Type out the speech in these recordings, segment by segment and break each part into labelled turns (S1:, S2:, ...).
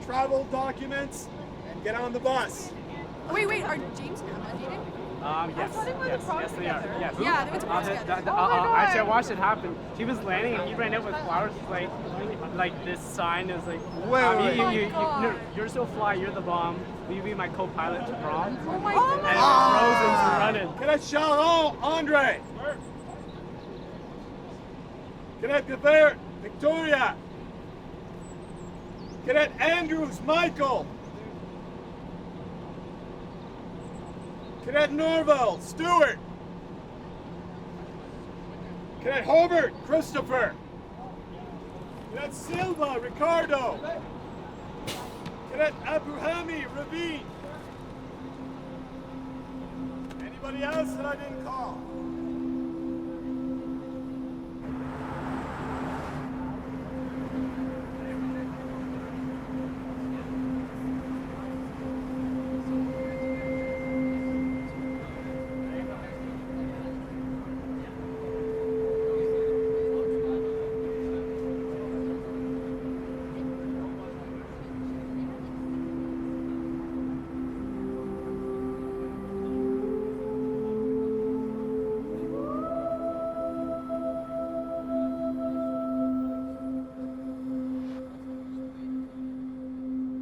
S1: travel documents and get on the bus.
S2: Wait, are James and Emma dating?
S3: Yes, yes, they are. Yes.
S2: Yeah, they went to prom together.
S3: Actually, I watched it happen. She was landing, and he ran out with flowers. Like this sign is like,
S1: Wait.
S3: you're so fly. You're the bomb. Will you be my co-pilot to prom?
S2: Oh my
S3: And
S2: god.
S3: Rosen's running.
S1: Cadet Charles Andre. Cadet Gavert Victoria. Cadet Andrews Michael. Cadet Norval Stuart. Cadet Hobart Christopher. Cadet Silva Ricardo. Cadet Abuhami Ravine. Anybody else that I didn't call?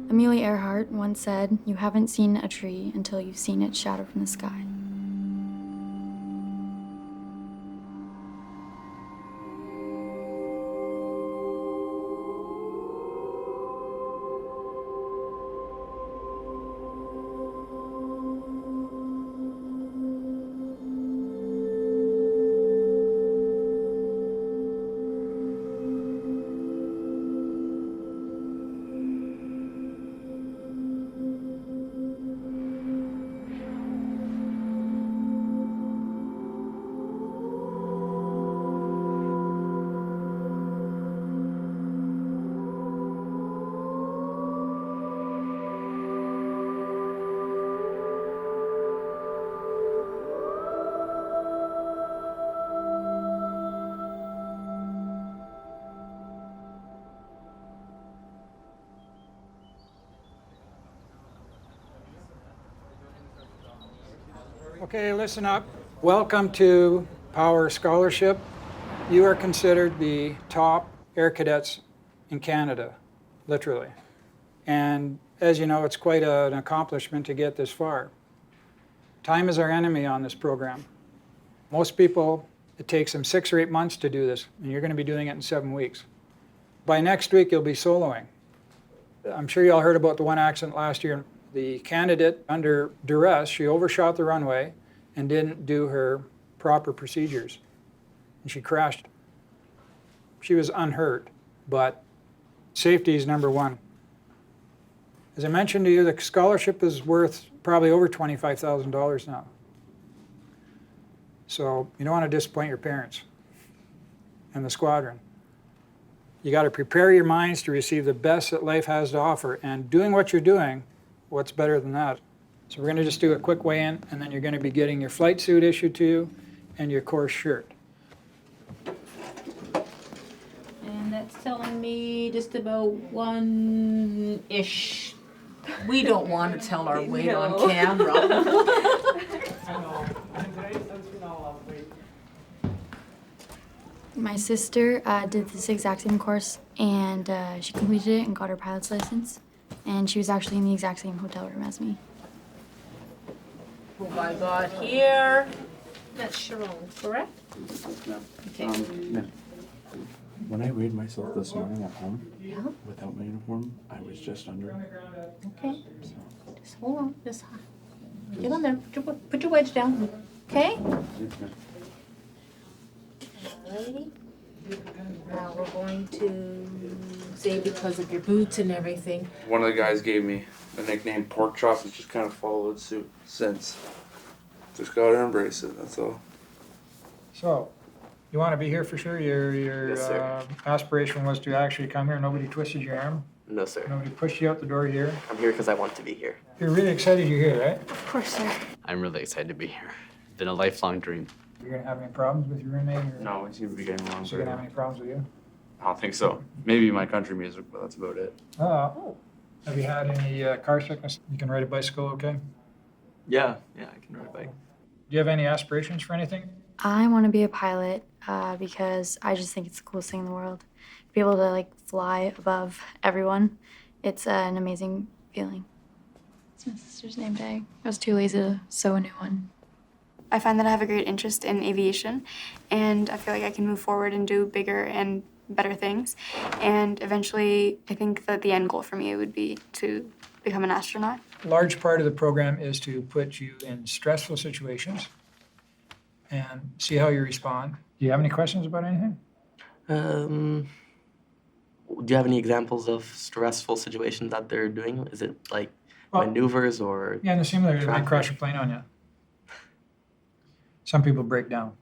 S4: Amelia Earhart once said, "You haven't seen a tree until you've seen its shadow from the sky."
S5: Okay, listen up. Welcome to Power Scholarship. You are considered the top air cadets in Canada, literally. And as you know, it's quite an accomplishment to get this far. Time is our enemy on this program. Most people, it takes them 6 or 8 months to do this, and you're going to be doing it in 7 weeks. By next week, you'll be soloing. I'm sure you all heard about the one accident last year. The candidate, under duress, she overshot the runway and didn't do her proper procedures. And she crashed. She was unhurt, but safety is number one. As I mentioned to you, the scholarship is worth probably over $25,000 now. So you don't want to disappoint your parents and the squadron. You got to prepare your minds to receive the best that life has to offer, and doing what you're doing, what's better than that? So we're going to just do a quick weigh-in, and then you're going to be getting your flight suit issued to you and your course shirt.
S6: And that's telling me just about 1-ish. We don't want to tell our weight on camera.
S4: My sister did this exact same course, and she completed it and got her pilot's license. And she was actually in the exact same hotel room as me.
S6: Who I got here? That's Sharon, correct?
S7: No.
S6: Okay.
S7: No. When I weighed myself this morning at home,
S6: Yeah.
S7: without my uniform, I was just under.
S6: Okay. Just hold on. Just get on there. Put your wedge down. Okay? Alrighty. Now we're going to say, because of your boots and everything.
S8: One of the guys gave me the nickname Pork Chop and just kind of followed suit since. Just gotta embrace it, that's all.
S5: So, you want to be here for sure? Your
S9: Yes, sir.
S5: aspiration was to actually come here. Nobody twisted your arm.
S9: No, sir.
S5: Nobody pushed you out the door here.
S9: I'm here because I want to be here.
S5: You're really excited you're here, right?
S6: Of course, sir.
S9: I'm really excited to be here. It's been a lifelong dream.
S5: You're gonna have any problems with your roommate? Or
S8: No, we seem to be getting along.
S5: Is she gonna have any problems with you?
S8: I don't think so. Maybe my country music, but that's about it.
S5: Oh. Have you had any car sickness? You can ride a bicycle okay?
S9: Yeah, I can ride a bike.
S5: Do you have any aspirations for anything?
S4: I want to be a pilot because I just think it's the coolest thing in the world. To be able to like fly above everyone, it's an amazing feeling. It's my sister's name tag. I was too lazy to sew a new one.
S2: I find that I have a great interest in aviation, and I feel like I can move forward and do bigger and better things. And eventually, I think that the end goal for me would be to become an astronaut.
S5: A large part of the program is to put you in stressful situations and see how you respond. Do you have any questions about anything?
S9: Do you have any examples of stressful situations that they're doing? Is it like maneuvers or?
S5: Yeah, in the simulator, they might
S9: traffic?
S5: crash a plane on you. Some people break down.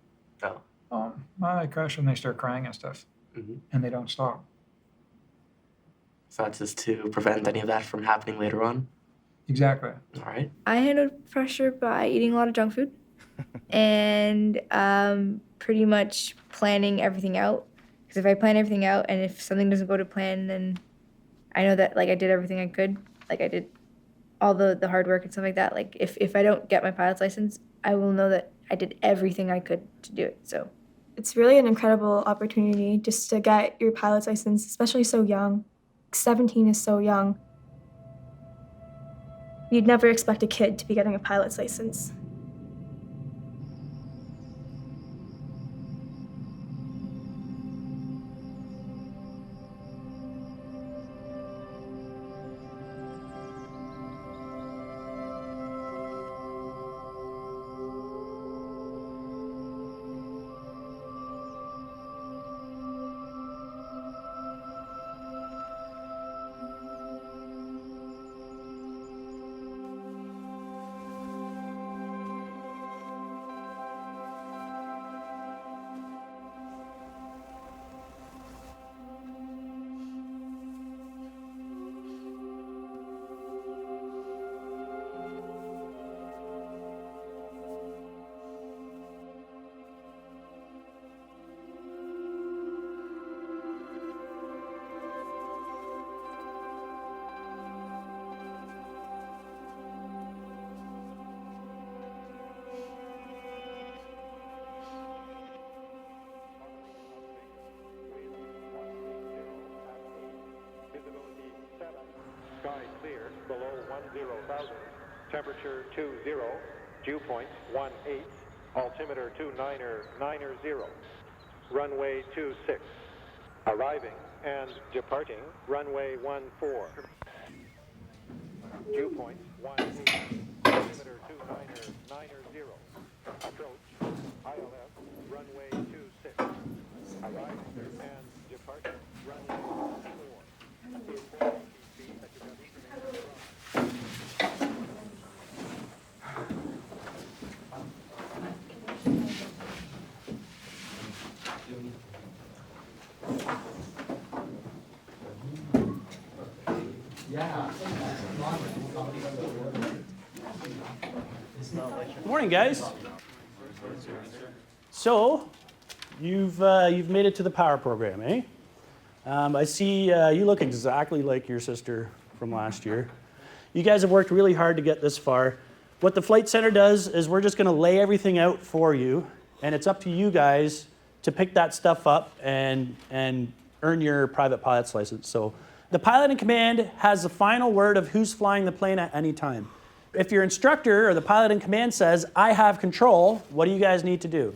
S9: Oh.
S5: Well, they crash and they start crying and stuff, and they don't stop.
S9: So that's just to prevent any of that from happening later on?
S5: Exactly.
S9: All right.
S2: I handled pressure by eating a lot of junk food and pretty much planning everything out. Because if I plan everything out and if something doesn't go to plan, then I know that like I did everything I could. Like I did all the hard work and stuff like that. Like if I don't get my pilot's license, I will know that I did everything I could to do it. So
S10: it's really an incredible opportunity just to get your pilot's license, especially so young. 17 is so young. You'd never expect a kid to be getting a pilot's license.
S11: Sky clear, below 10,000. Temperature 20, dew point 18, altimeter 290. Runway 26. Arriving and departing, runway 14. Dew point 18, altimeter 290. Approach, ILS, runway 26. Arriving and departing, runway 14.
S12: Good morning, guys. So, you've made it to the power program, eh? I see you look exactly like your sister from last year. You guys have worked really hard to get this far. What the Flight Center does is we're just going to lay everything out for you, and it's up to you guys to pick that stuff up and earn your private pilot's license. So, the pilot in command has the final word of who's flying the plane at any time. If your instructor or the pilot in command says, "I have control," what do you guys need to do?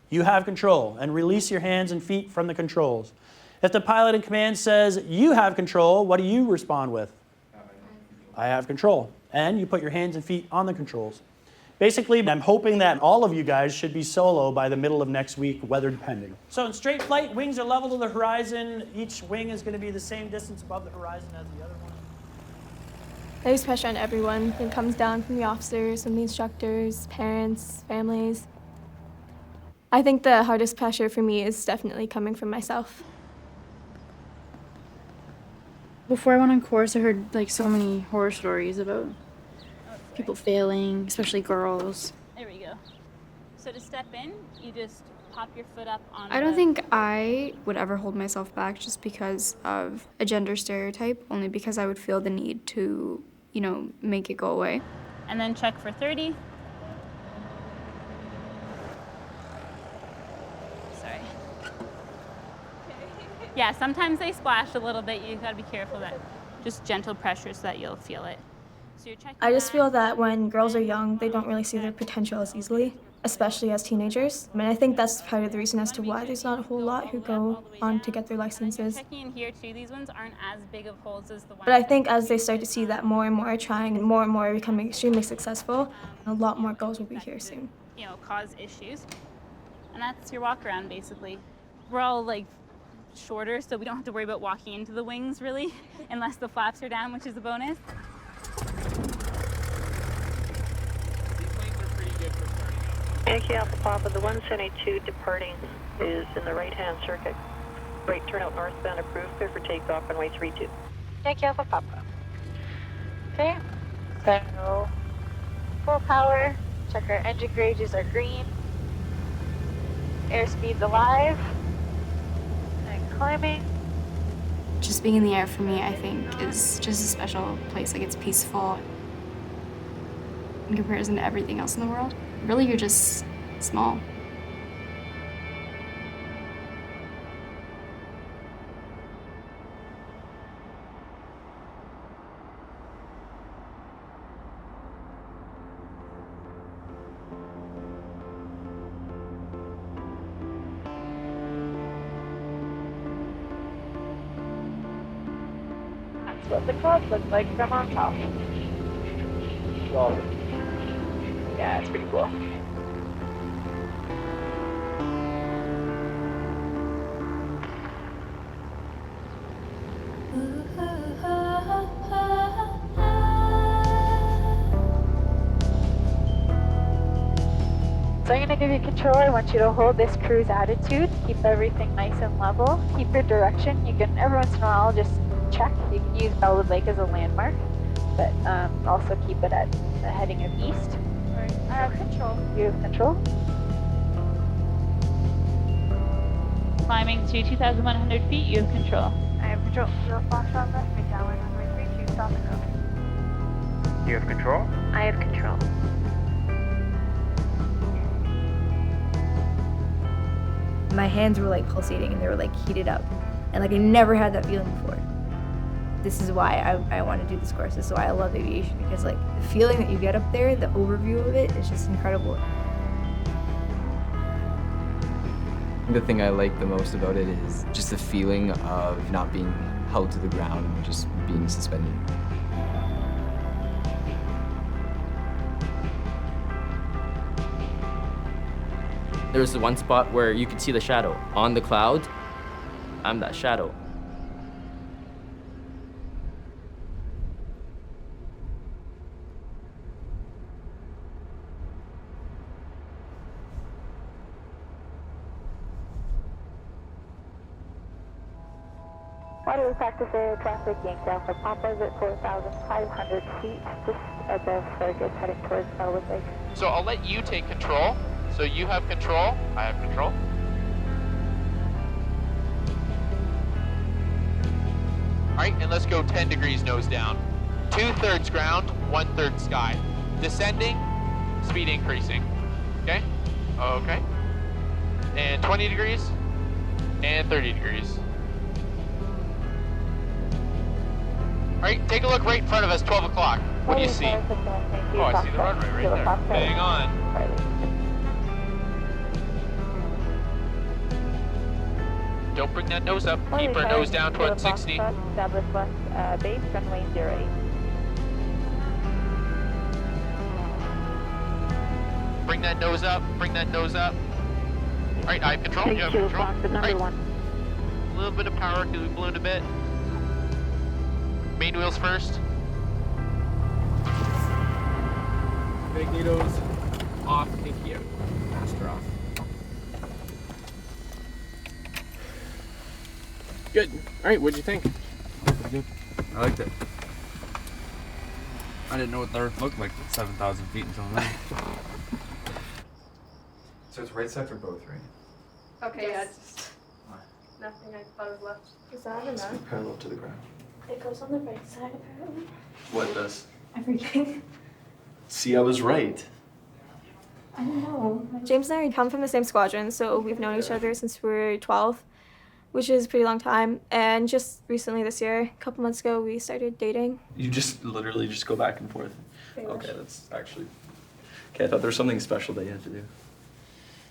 S12: You have control, and release your hands and feet from the controls. If the pilot in command says, "You have control," what do you respond with? I have control. And you put your hands and feet on the controls. Basically, I'm hoping that all of you guys should be solo by the middle of next week, weather depending. So in straight flight, wings are level to the horizon. Each wing is going to be the same distance above the horizon as the other one.
S10: There's pressure on everyone. It comes down from the officers, from the instructors, parents, families. I think the hardest pressure for me is definitely coming from myself.
S4: Before I went on course, I heard like so many horror stories about people failing, especially girls.
S13: There we go. So to step in, you just pop your foot up on
S10: I don't think I would ever hold myself back just because of a gender stereotype, only because I would feel the need to, make it go away.
S13: And then check for 30. Sorry. Yeah, sometimes they splash a little bit. You gotta be careful that just gentle pressure so that you'll feel it. So you're checking
S10: I just feel that when girls are young, they don't really see their potential as easily, especially as teenagers. And I think that's part of the reason as to why there's not a whole lot who go on to get their licenses.
S13: Checking in here too, these ones aren't as big of holes as the ones.
S10: But I think as they start to see that more and more trying and more becoming extremely successful, a lot more girls will be here soon.
S13: Cause issues. And that's your walk around basically. We're all like shorter, so we don't have to worry about walking into the wings really, unless the flaps are down, which is a bonus.
S14: Yankee Alpha Papa, the 172 departing is in the right-hand circuit. Right turnout northbound approved, clear for takeoff, runway 32.
S4: Yankee Alpha Papa. Okay, so full power. Check our engine gauges are green. Airspeed's alive. And climbing.
S10: Just being in the air for me, I think, is just a special place. Like, it's peaceful in comparison to everything else in the world. Really, you're just small.
S4: That's what the clouds look like from on top. Yeah, it's pretty cool. So I'm gonna give you control. I want you to hold this cruise attitude, keep everything nice and level, keep your direction. You can, every once in a while, just check. You can use Bellwood Lake as a landmark, but also keep it at the heading of east. I have control. You have control.
S13: Climbing to 2,100 feet, you have control.
S4: I have control. You'll flash on left, make downwind runway 32, stop and go.
S11: You have control?
S4: I have control.
S2: My hands were like pulsating and they were like heated up. And like I never had that feeling before. This is why I want to do this course. This is why I love aviation, because like the feeling that you get up there, the overview of it is just incredible.
S15: The thing I like the most about it is just the feeling of not being held to the ground and just being suspended.
S9: There's the one spot where you could see the shadow. On the cloud, I'm that shadow.
S14: Water practice area traffic, Yankee Alpha Papa is at 4,500 feet, just above Farragut, heading towards Bellwood Lake.
S16: So I'll let you take control. So you have control, I have control. All right, and let's go 10 degrees nose down. 2/3 ground, 1/3 sky. Descending, speed increasing. Okay? Okay. And 20 degrees, and 30 degrees. All right, take a look right in front of us, 12 o'clock. What do you see? Oh, I see the runway right there. Hang on. Don't bring that nose up. Keep our nose down towards 60.
S14: Establish west base, runway 08.
S16: Bring that nose up. Bring that nose up. All right, I have control. You have
S14: Kilo
S16: control.
S14: Fox at number
S16: All right.
S14: 1.
S16: A little bit of power because we ballooned a bit. Main wheels first.
S3: Magnetos off, pinky out. Master off. Good. All right, what'd you think?
S8: Pretty good. I liked it. I didn't know what the Earth looked like at 7,000 feet until then.
S15: So it's right side for both, right?
S10: Okay, yeah, just nothing. I thought it was left. Is that enough?
S7: Parallel to the ground.
S10: It goes on the right side, apparently.
S7: What does?
S10: Everything.
S7: See, I was right.
S10: I don't know. James and I come from the same squadron, so we've known each other since we were 12, which is a pretty long time. And just recently this year, a couple months ago, we started dating.
S7: You just literally just go back and forth.
S10: Pretty much.
S7: Okay, that's actually. Okay, I thought there was something special that you had to do.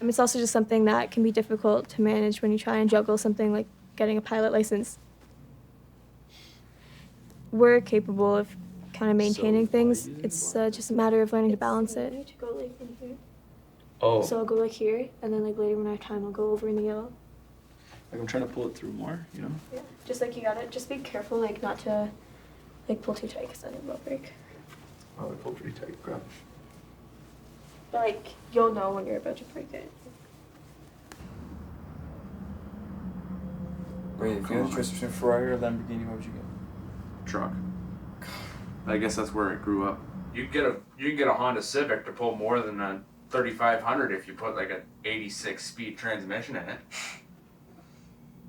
S10: And it's also just something that can be difficult to manage when you try and juggle something like getting a pilot license. We're capable of kind of maintaining things. It's just a matter of learning to balance it. I need to go like in here.
S7: Oh.
S10: So I'll go like here, and then like later when I have time, I'll go over in the yellow.
S7: Like I'm trying to pull it through more, you know?
S10: Yeah. Just like you gotta, just be careful like not to like pull too tight because then it will break.
S7: Oh, I pulled pretty tight. Grab.
S10: But like you'll know when you're about to break it.
S17: Wait, if you had a choice between Ferrari or Lamborghini, what would you get?
S8: Truck. I guess that's where I grew up. You can get a Honda Civic to pull more than a 3500 if you put like an 86 speed transmission in it.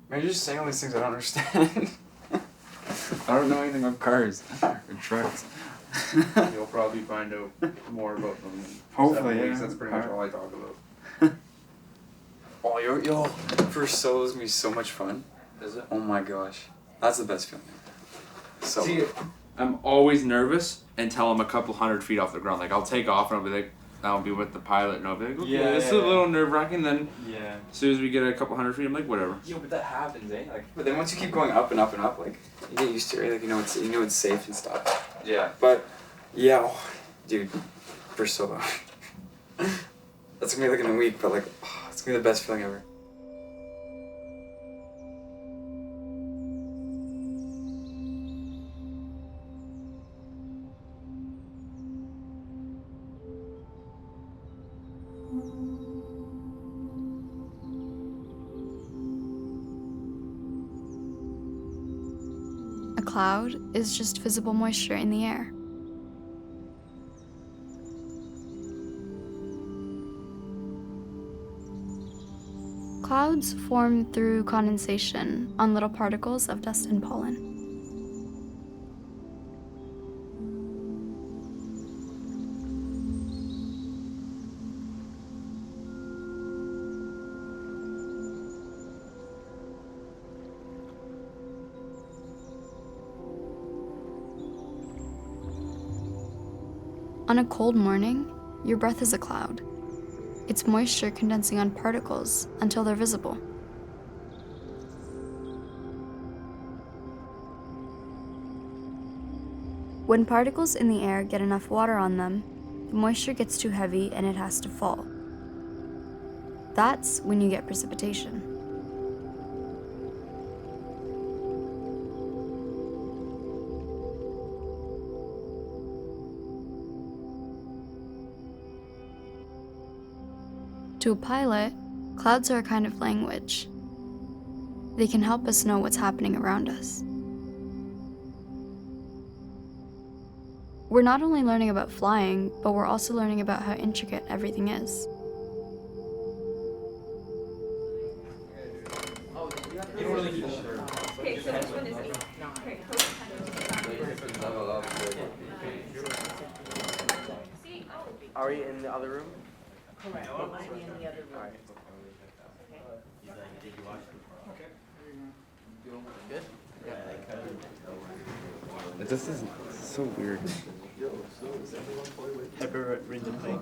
S17: Man, you're just saying all these things I don't understand. I don't know anything about cars or trucks.
S8: You'll probably find out more about them in
S17: Hopefully,
S8: 7 weeks.
S17: yeah.
S8: That's pretty much all I talk about.
S17: Oh, yo, first solo is gonna be so much fun.
S8: Is it?
S17: Oh my gosh, that's the best feeling. So.
S8: See, I'm always nervous until I'm a couple 100 feet off the ground. Like I'll take off and I'll be like, I'll be with the pilot and I'll be like, okay,
S17: Yeah,
S8: this is
S17: yeah,
S8: a little nerve wracking. Then
S17: Yeah.
S8: as soon as we get a couple 100 feet, I'm like, whatever.
S17: Yo, but that happens, eh? Like, but then once you keep going up and up and up, like you get used to it. Like you know it's safe and stuff.
S8: Yeah.
S17: But yeah, oh, dude, first solo. That's gonna be like in a week, but like, oh, it's gonna be the best feeling ever.
S4: A cloud is just visible moisture in the air. Clouds form through condensation on little particles of dust and pollen. On a cold morning, your breath is a cloud. It's moisture condensing on particles until they're visible. When particles in the air get enough water on them, the moisture gets too heavy and it has to fall. That's when you get precipitation. To a pilot, clouds are a kind of language. They can help us know what's happening around us. We're not only learning about flying, but we're also learning about how intricate everything is.
S10: Okay, so which one is it?
S9: Are we in the other room?
S6: Correct. It might be in the other room.
S8: This is so weird.
S12: Ever ridden a bike?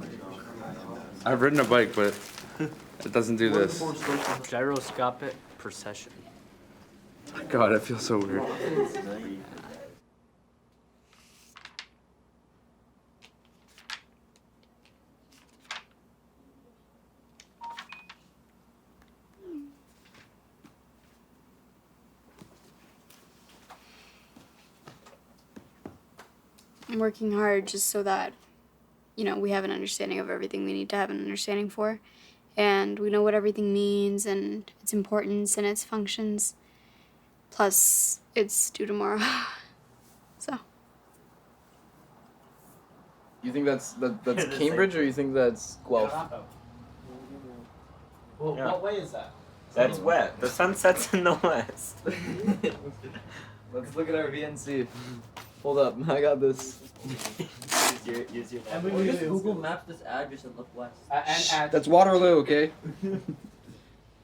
S8: I've ridden a bike, but it doesn't do this.
S9: Gyroscopic precession.
S8: God, it feels so weird.
S4: I'm working hard just so that, we have an understanding of everything we need to have an understanding for. And we know what everything means and its importance and its functions. Plus, it's due tomorrow. So.
S15: You think that's Cambridge or you think that's Guelph?
S3: Well, what way is that?
S18: That's wet. The sun sets in the west.
S15: Let's look at our VNC. Hold up, I got this. use your
S19: And we just Google Maps this address and look west.
S15: That's Waterloo, okay?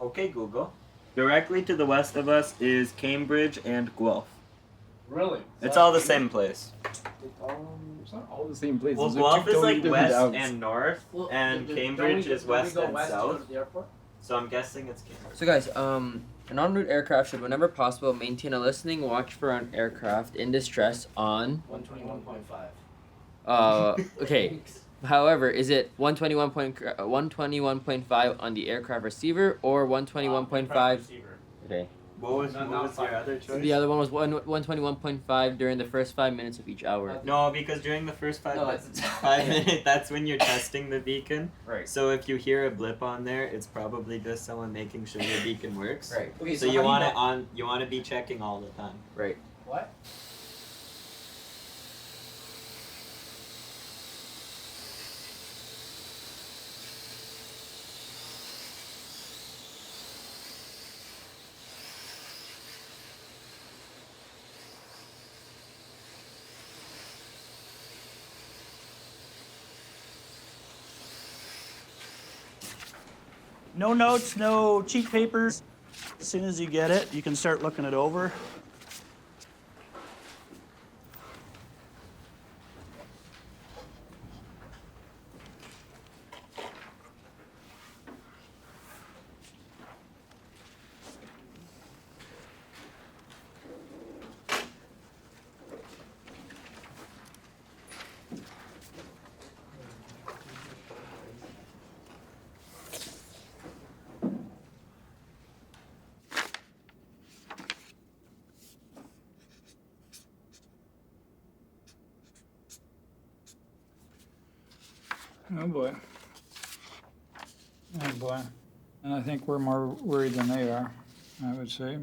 S18: Okay, Google. Directly to the west of us is Cambridge and Guelph.
S1: Really?
S18: It's all the same place.
S15: It's not all the same place.
S18: Well,
S15: Those are
S18: Guelph
S15: two
S18: is
S15: totally
S18: like
S15: different
S18: west
S15: outs.
S18: and north, and Cambridge is west and south. So I'm guessing it's Cambridge.
S19: So guys, an en route aircraft should, whenever possible, maintain a listening watch for an aircraft in distress on
S15: 121.5.
S19: Okay. However, is it 121.5 on the aircraft receiver or 121.5? Okay.
S18: What was your other choice?
S19: The other one was 121.5 during the first 5 minutes of each hour.
S18: No, because during the first 5
S19: No,
S18: minutes, 5 minutes, that's when you're testing the beacon.
S19: Right.
S18: So if you hear a blip on there, it's probably just someone making sure the beacon works.
S19: Right. Okay,
S18: So
S19: so
S18: you
S19: how do you
S18: want
S19: know-
S18: it on. You want to be checking all the time.
S19: Right. What?
S12: No notes, no cheat papers. As soon as you get it, you can start looking it over.
S5: Oh boy. Oh boy. And I think we're more worried than they are, I would say.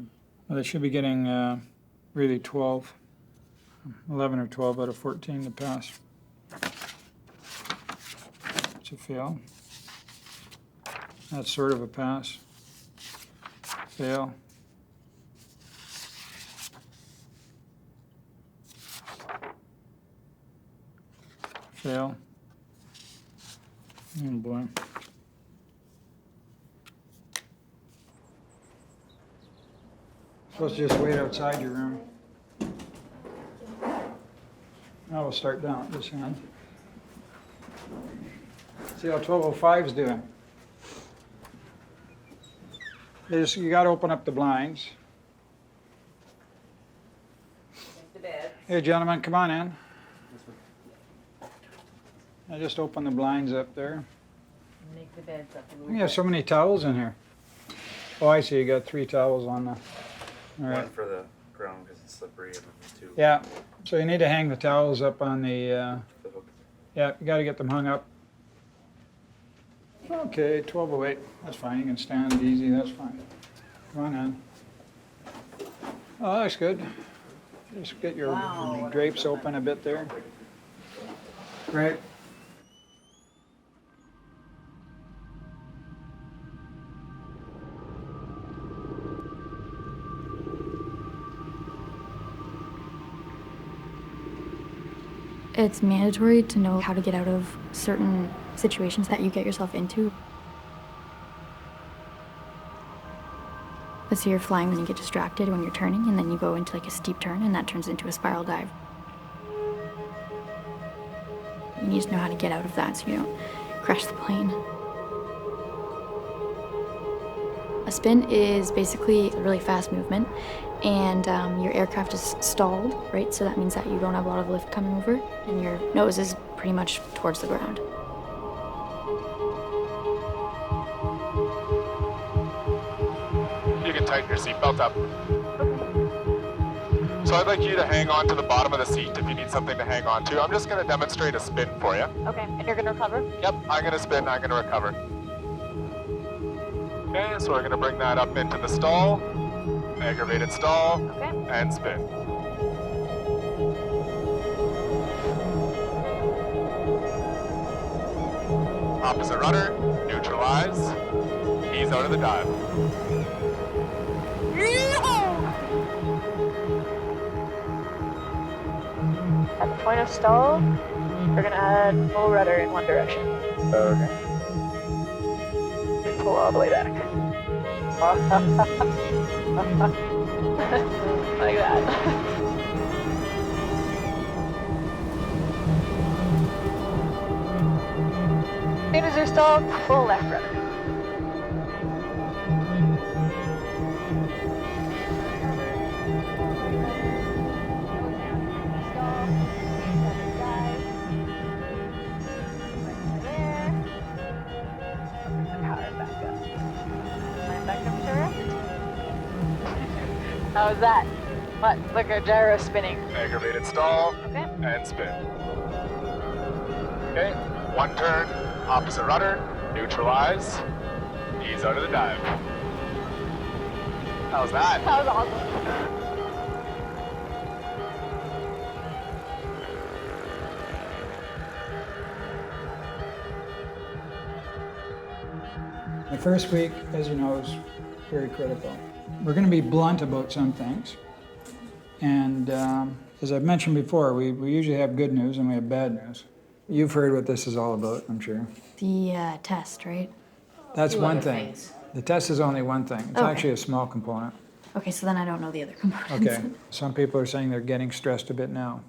S5: Well, they should be getting really 12, 11 or 12 out of 14 to pass. It's a fail. That's sort of a pass. Fail. Fail. Oh boy. Supposed to just wait outside your room. Now we'll start down at this end. See how 1205's doing. You gotta open up the blinds. Hey gentlemen, come on in. I just opened the blinds up there.
S6: Make the beds up a little
S5: You have so many towels in here. Oh, I see. You got 3 towels on the. All right.
S8: One for the ground because it's slippery, and then 2.
S5: Yeah. So you need to hang the towels up on the. Yeah, you got to get them hung up. Okay, 1208. That's fine. You can stand easy. That's fine. Come on in. Oh, that's good. Just get your drapes open a bit there. Great.
S4: It's mandatory to know how to get out of certain situations that you get yourself into. Let's say you're flying when you get distracted when you're turning, and then you go into like a steep turn, and that turns into a spiral dive. You need to know how to get out of that so you don't crash the plane. A spin is basically a really fast movement, and your aircraft is stalled, right? So that means that you don't have a lot of lift coming over, and your nose is pretty much towards the ground.
S11: You can tighten your seatbelt up. So I'd like you to hang on to the bottom of the seat if you need something to hang on to. I'm just going to demonstrate a spin for you.
S14: Okay, and you're gonna recover?
S11: Yep, I'm going to spin, I'm going to recover. Okay, so we're going to bring that up into the stall, aggravated stall, and spin. Opposite rudder, neutralize, ease out of the dive.
S14: At the point of stall, we're gonna add full rudder in one direction.
S8: Okay.
S14: Pull all the way back. Like that. As soon as you're stalled, full left rudder. How was that? What? Look at gyro spinning.
S11: Aggravated stall.
S14: Okay.
S11: And spin. Okay, one turn, opposite rudder, neutralize, ease out of the dive. How's that?
S14: That was awesome.
S5: The first week, as you know, is very critical. We're going to be blunt about some things. And as I've mentioned before, we usually have good news and we have bad news. You've heard what this is all about, I'm sure.
S4: The test, right?
S5: That's
S4: Two
S5: one
S4: other
S5: thing.
S4: things.
S5: The test is only one thing. It's
S4: Okay.
S5: actually a small component.
S4: Okay, so then I don't know the other components.
S5: Okay. Some people are saying they're getting stressed a bit now.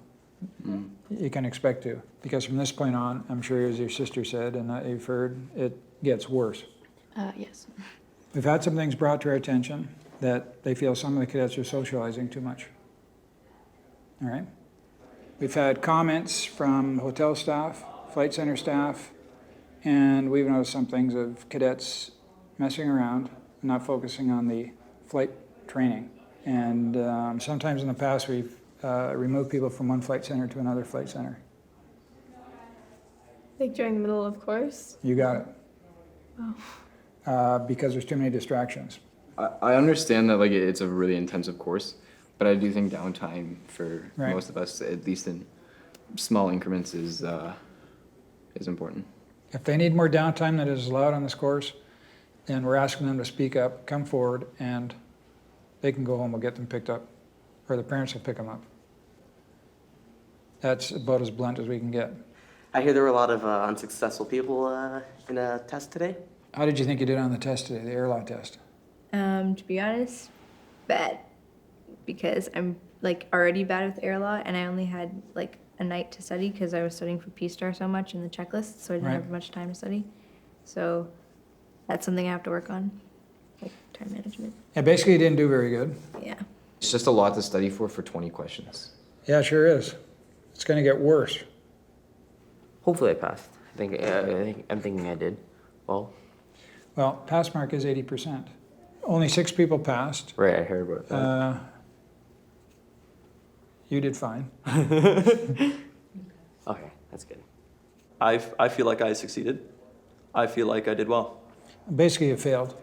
S5: You can expect to, because from this point on, I'm sure as your sister said and that you've heard, it gets worse.
S4: Yes.
S5: We've had some things brought to our attention that they feel some of the cadets are socializing too much. All right? We've had comments from hotel staff, flight center staff, and we've noticed some things of cadets messing around, not focusing on the flight training. And sometimes in the past, we've removed people from one flight center to another flight center.
S10: Like during the middle of course?
S5: You got it.
S10: Oh.
S5: Because there's too many distractions.
S15: I understand that like it's a really intensive course, but I do think downtime for
S5: Right.
S15: most of us, at least in small increments, is important.
S5: If they need more downtime than is allowed on this course, then we're asking them to speak up, come forward, and they can go home. We'll get them picked up, or the parents will pick them up. That's about as blunt as we can get.
S9: I hear there were a lot of unsuccessful people in a test today.
S5: How did you think you did on the test today, the air law test?
S2: To be honest, bad. Because I'm like already bad with air law and I only had like a night to study because I was studying for P-STAR so much in the checklist, so I didn't
S5: Right.
S2: have much time to study. So that's something I have to work on, like time management.
S5: Yeah, basically you didn't do very good.
S2: Yeah.
S15: It's just a lot to study for 20 questions.
S5: Yeah, it sure is. It's gonna get worse.
S19: Hopefully I passed. I'm thinking I did. Well,
S5: Well, pass mark is 80%. Only 6 people passed.
S19: right, I heard about that.
S5: You did fine.
S19: Okay, that's good.
S7: I feel like I succeeded. I feel like I did well.
S5: Basically, you failed.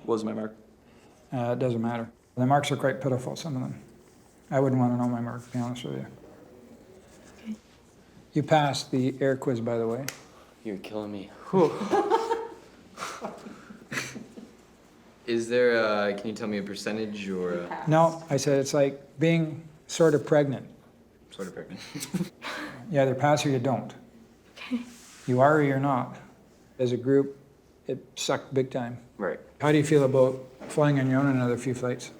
S7: What was my mark?
S5: It doesn't matter. The marks are quite pitiful, some of them. I wouldn't want to know my mark, to be honest with you.
S2: Okay.
S5: You passed the air quiz, by the way.
S19: You're killing me.
S15: Is there, can you tell me a percentage or
S5: No, I said it's like being sort of pregnant.
S15: sort of pregnant?
S5: You either pass or you don't.
S2: Okay.
S5: You are or you're not. As a group, it sucked big time.
S19: Right.
S5: How do you feel about flying on your own another few flights?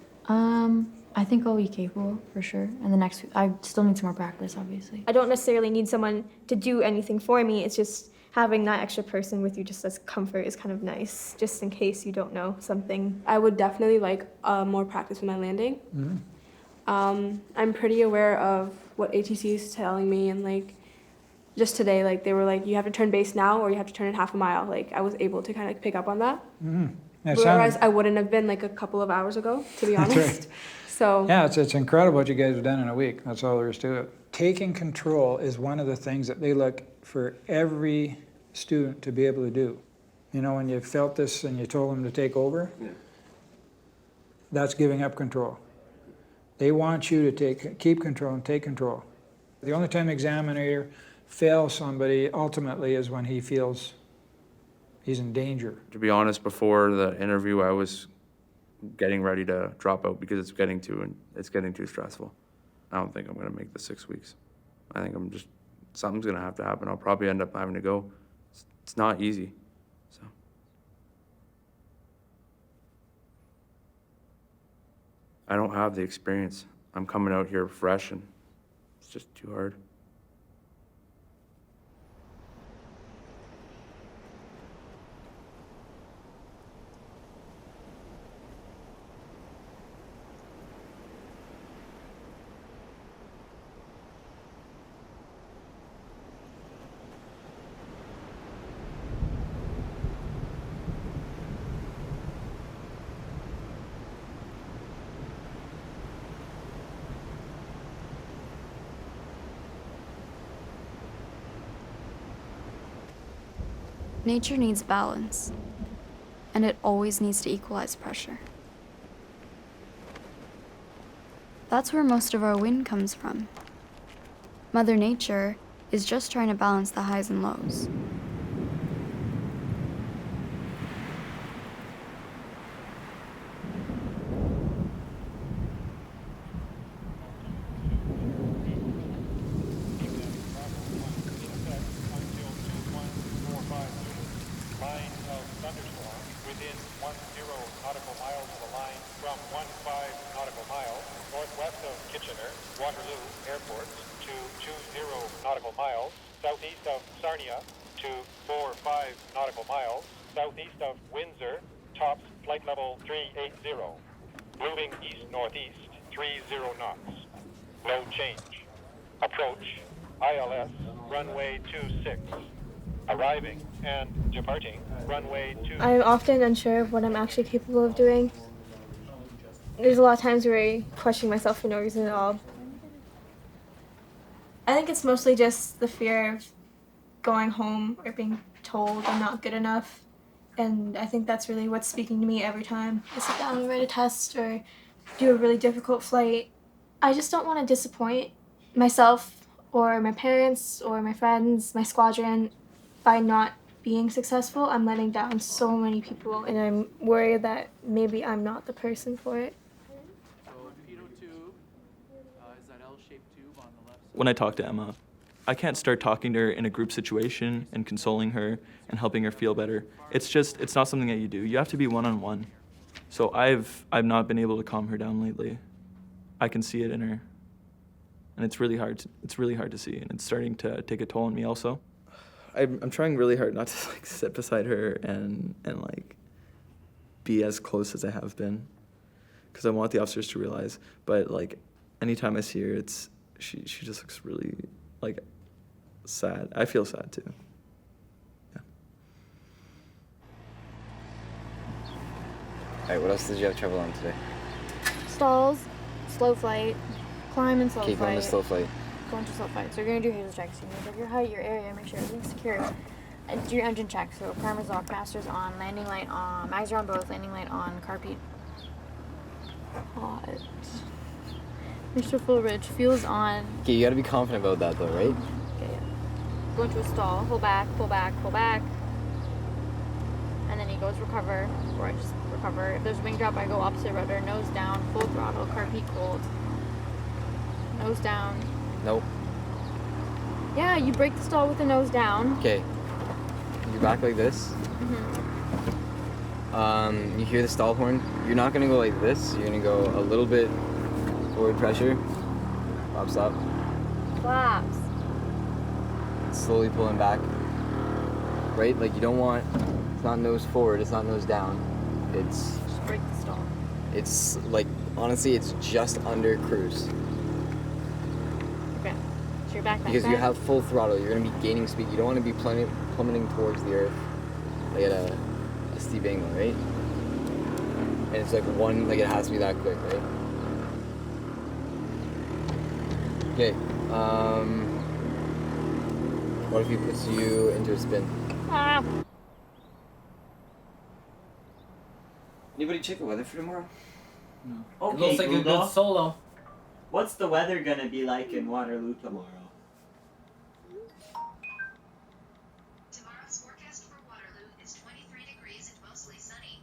S4: I think I'll be capable for sure. And the next, I still need some more practice, obviously.
S10: I don't necessarily need someone to do anything for me. It's just having that extra person with you just as comfort is kind of nice, just in case you don't know something.
S20: I would definitely like more practice with my landing. I'm pretty aware of what ATC is telling me, and like just today, like they were like, you have to turn base now or you have to turn in half a mile. Like I was able to kind of pick up on that. Whereas I wouldn't have been like a couple of hours ago, to be honest.
S5: That's right.
S20: So
S5: Yeah, it's incredible what you guys have done in a week. That's all there is to it. Taking control is one of the things that they look for every student to be able to do. You know, when you felt this and you told them to take over, that's giving up control. They want you to keep control and take control. The only time the examiner fails somebody ultimately is when he feels he's in danger.
S8: To be honest, before the interview, I was getting ready to drop out because it's getting too stressful. I don't think I'm going to make the 6 weeks. I think something's gonna have to happen. I'll probably end up having to go. It's not easy, so. I don't have the experience. I'm coming out here fresh and it's just too hard.
S4: Nature needs balance, and it always needs to equalize pressure. That's where most of our wind comes from. Mother Nature is just trying to balance the highs and lows.
S10: I'm often unsure of what I'm actually capable of doing. There's a lot of times where I question myself for no reason at all. I think it's mostly just the fear of going home or being told I'm not good enough. And I think that's really what's speaking to me every time I sit down and write a test or do a really difficult flight. I just don't want to disappoint myself or my parents or my friends, my squadron, by not being successful. I'm letting down so many people, and I'm worried that maybe I'm not the person for it.
S7: When I talk to Emma, I can't start talking to her in a group situation and consoling her and helping her feel better. It's not something that you do. You have to be one-on-one. So I've not been able to calm her down lately. I can see it in her, and it's really hard to see, and it's starting to take a toll on me also. I'm trying really hard not to like sit beside her and like be as close as I have been, because I want the officers to realize. But like anytime I see her, she just looks really like sad. I feel sad too. Yeah.
S15: All right, what else did you have trouble on today?
S4: Stalls, slow flight, climb and slow
S15: Keep
S4: flight.
S15: going to slow flight.
S4: Going to slow flight. So you're gonna do hazel checks. You're gonna check your height, your area, make sure everything's secure. And do your engine check. So primers locked, masters on, landing light on, mags are on both, landing light on, carpet hot. Mr. Full Ridge, fuel's on.
S15: Okay, you gotta be confident about that though, right?
S4: Okay, yeah. Go into a stall, pull back, pull back, pull back. And then he goes recover, or I just recover. If there's a wing drop, I go opposite rudder, nose down, full throttle, carpet cold. Nose down.
S15: Nope.
S4: Yeah, you break the stall with the nose down.
S15: Okay. You're back like this. You hear the stall horn. You're not gonna go like this. You're gonna go a little bit forward pressure. Flaps up.
S4: Flaps.
S15: Slowly pulling back. Right? Like you don't want. It's not nose forward. It's not nose down. It's.
S4: Just break the stall.
S15: It's like honestly, it's just under cruise.
S4: Okay. So you're back.
S15: Because you have full throttle, you're gonna be gaining speed. You don't want to be plummeting towards the earth, like at a steep angle, right? And it's like it has to be that quick, right? Okay. What if he puts you into a spin?
S4: Ah.
S19: Anybody check the weather for tomorrow?
S18: No.
S19: Okay,
S18: It looks like a
S19: Google.
S18: good solo.
S19: What's the weather gonna be like in Waterloo tomorrow?
S21: Tomorrow's forecast for Waterloo is 23 degrees and mostly sunny.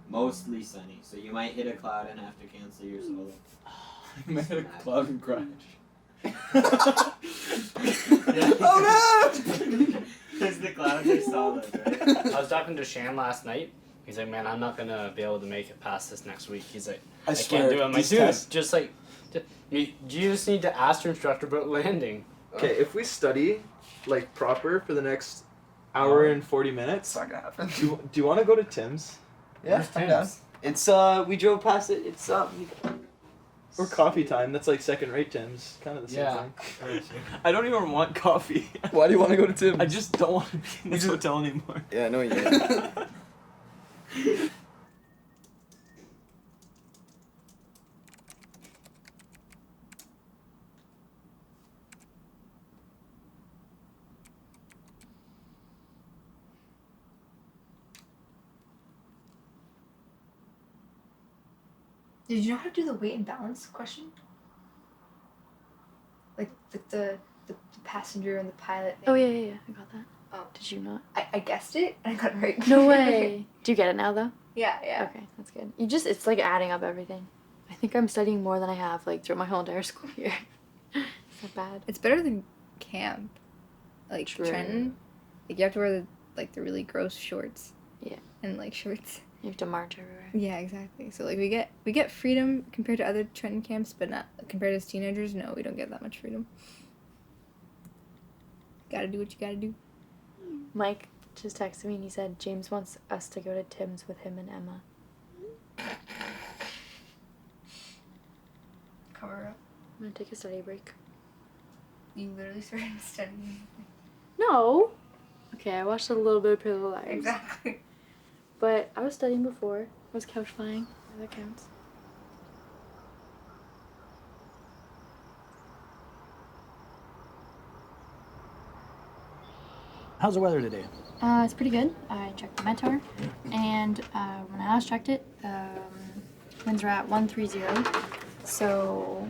S19: Mostly sunny, so you might hit a cloud and have to cancel your solo.
S18: You might hit a cloud and crash.
S3: Oh
S18: no! Because the clouds are solid, right?
S3: I was talking to Shan last night. He's like, man, I'm not gonna be able to make it past this next week. He's like,
S13: I
S3: can't
S13: swear,
S3: do it. I'm like,
S13: these
S3: dude,
S13: tests-
S3: just like, you just need to ask your instructor about landing.
S7: Okay, if we study like proper for the next hour and 40 minutes,
S13: It's not gonna happen.
S7: do you want to go to Tim's?
S13: Yeah, I'm down. It's we drove past it. It's
S7: Or coffee time? That's like second rate Tim's, kind of the same
S3: Yeah.
S7: thing. I don't even want coffee.
S13: Why do you want to go to Tim's?
S7: I just don't want to be in this hotel anymore.
S13: Yeah, no, yeah.
S2: Did you know how to do the weight and balance question? Like the passenger and the pilot thing?
S4: Oh, yeah, I got that.
S2: Oh.
S4: Did you not?
S2: I guessed it and I got it right.
S4: No way. Do you get it now, though?
S2: Yeah.
S4: Okay, that's good. It's like adding up everything. I think I'm studying more than I have, like, throughout my whole entire school year. It's not bad.
S2: It's better than camp. Like
S4: True.
S2: Trenton. Like you have to wear the really gross shorts.
S4: Yeah.
S2: And like shorts.
S4: You have to march everywhere.
S2: Yeah, exactly. So like we get freedom compared to other Trenton camps, but not compared as teenagers. No, we don't get that much freedom. Gotta do what you gotta do.
S4: Mike just texted me and he said James wants us to go to Tim's with him and Emma.
S2: Cover up.
S4: I'm gonna take a study break.
S2: You literally started studying.
S4: No. Okay, I watched a little bit of Pretty Little Liars.
S2: Exactly.
S4: But I was studying before. I was couch flying. That counts.
S12: How's the weather today?
S4: It's pretty good. I checked the Mentor, and when I last checked it, winds were at 130. So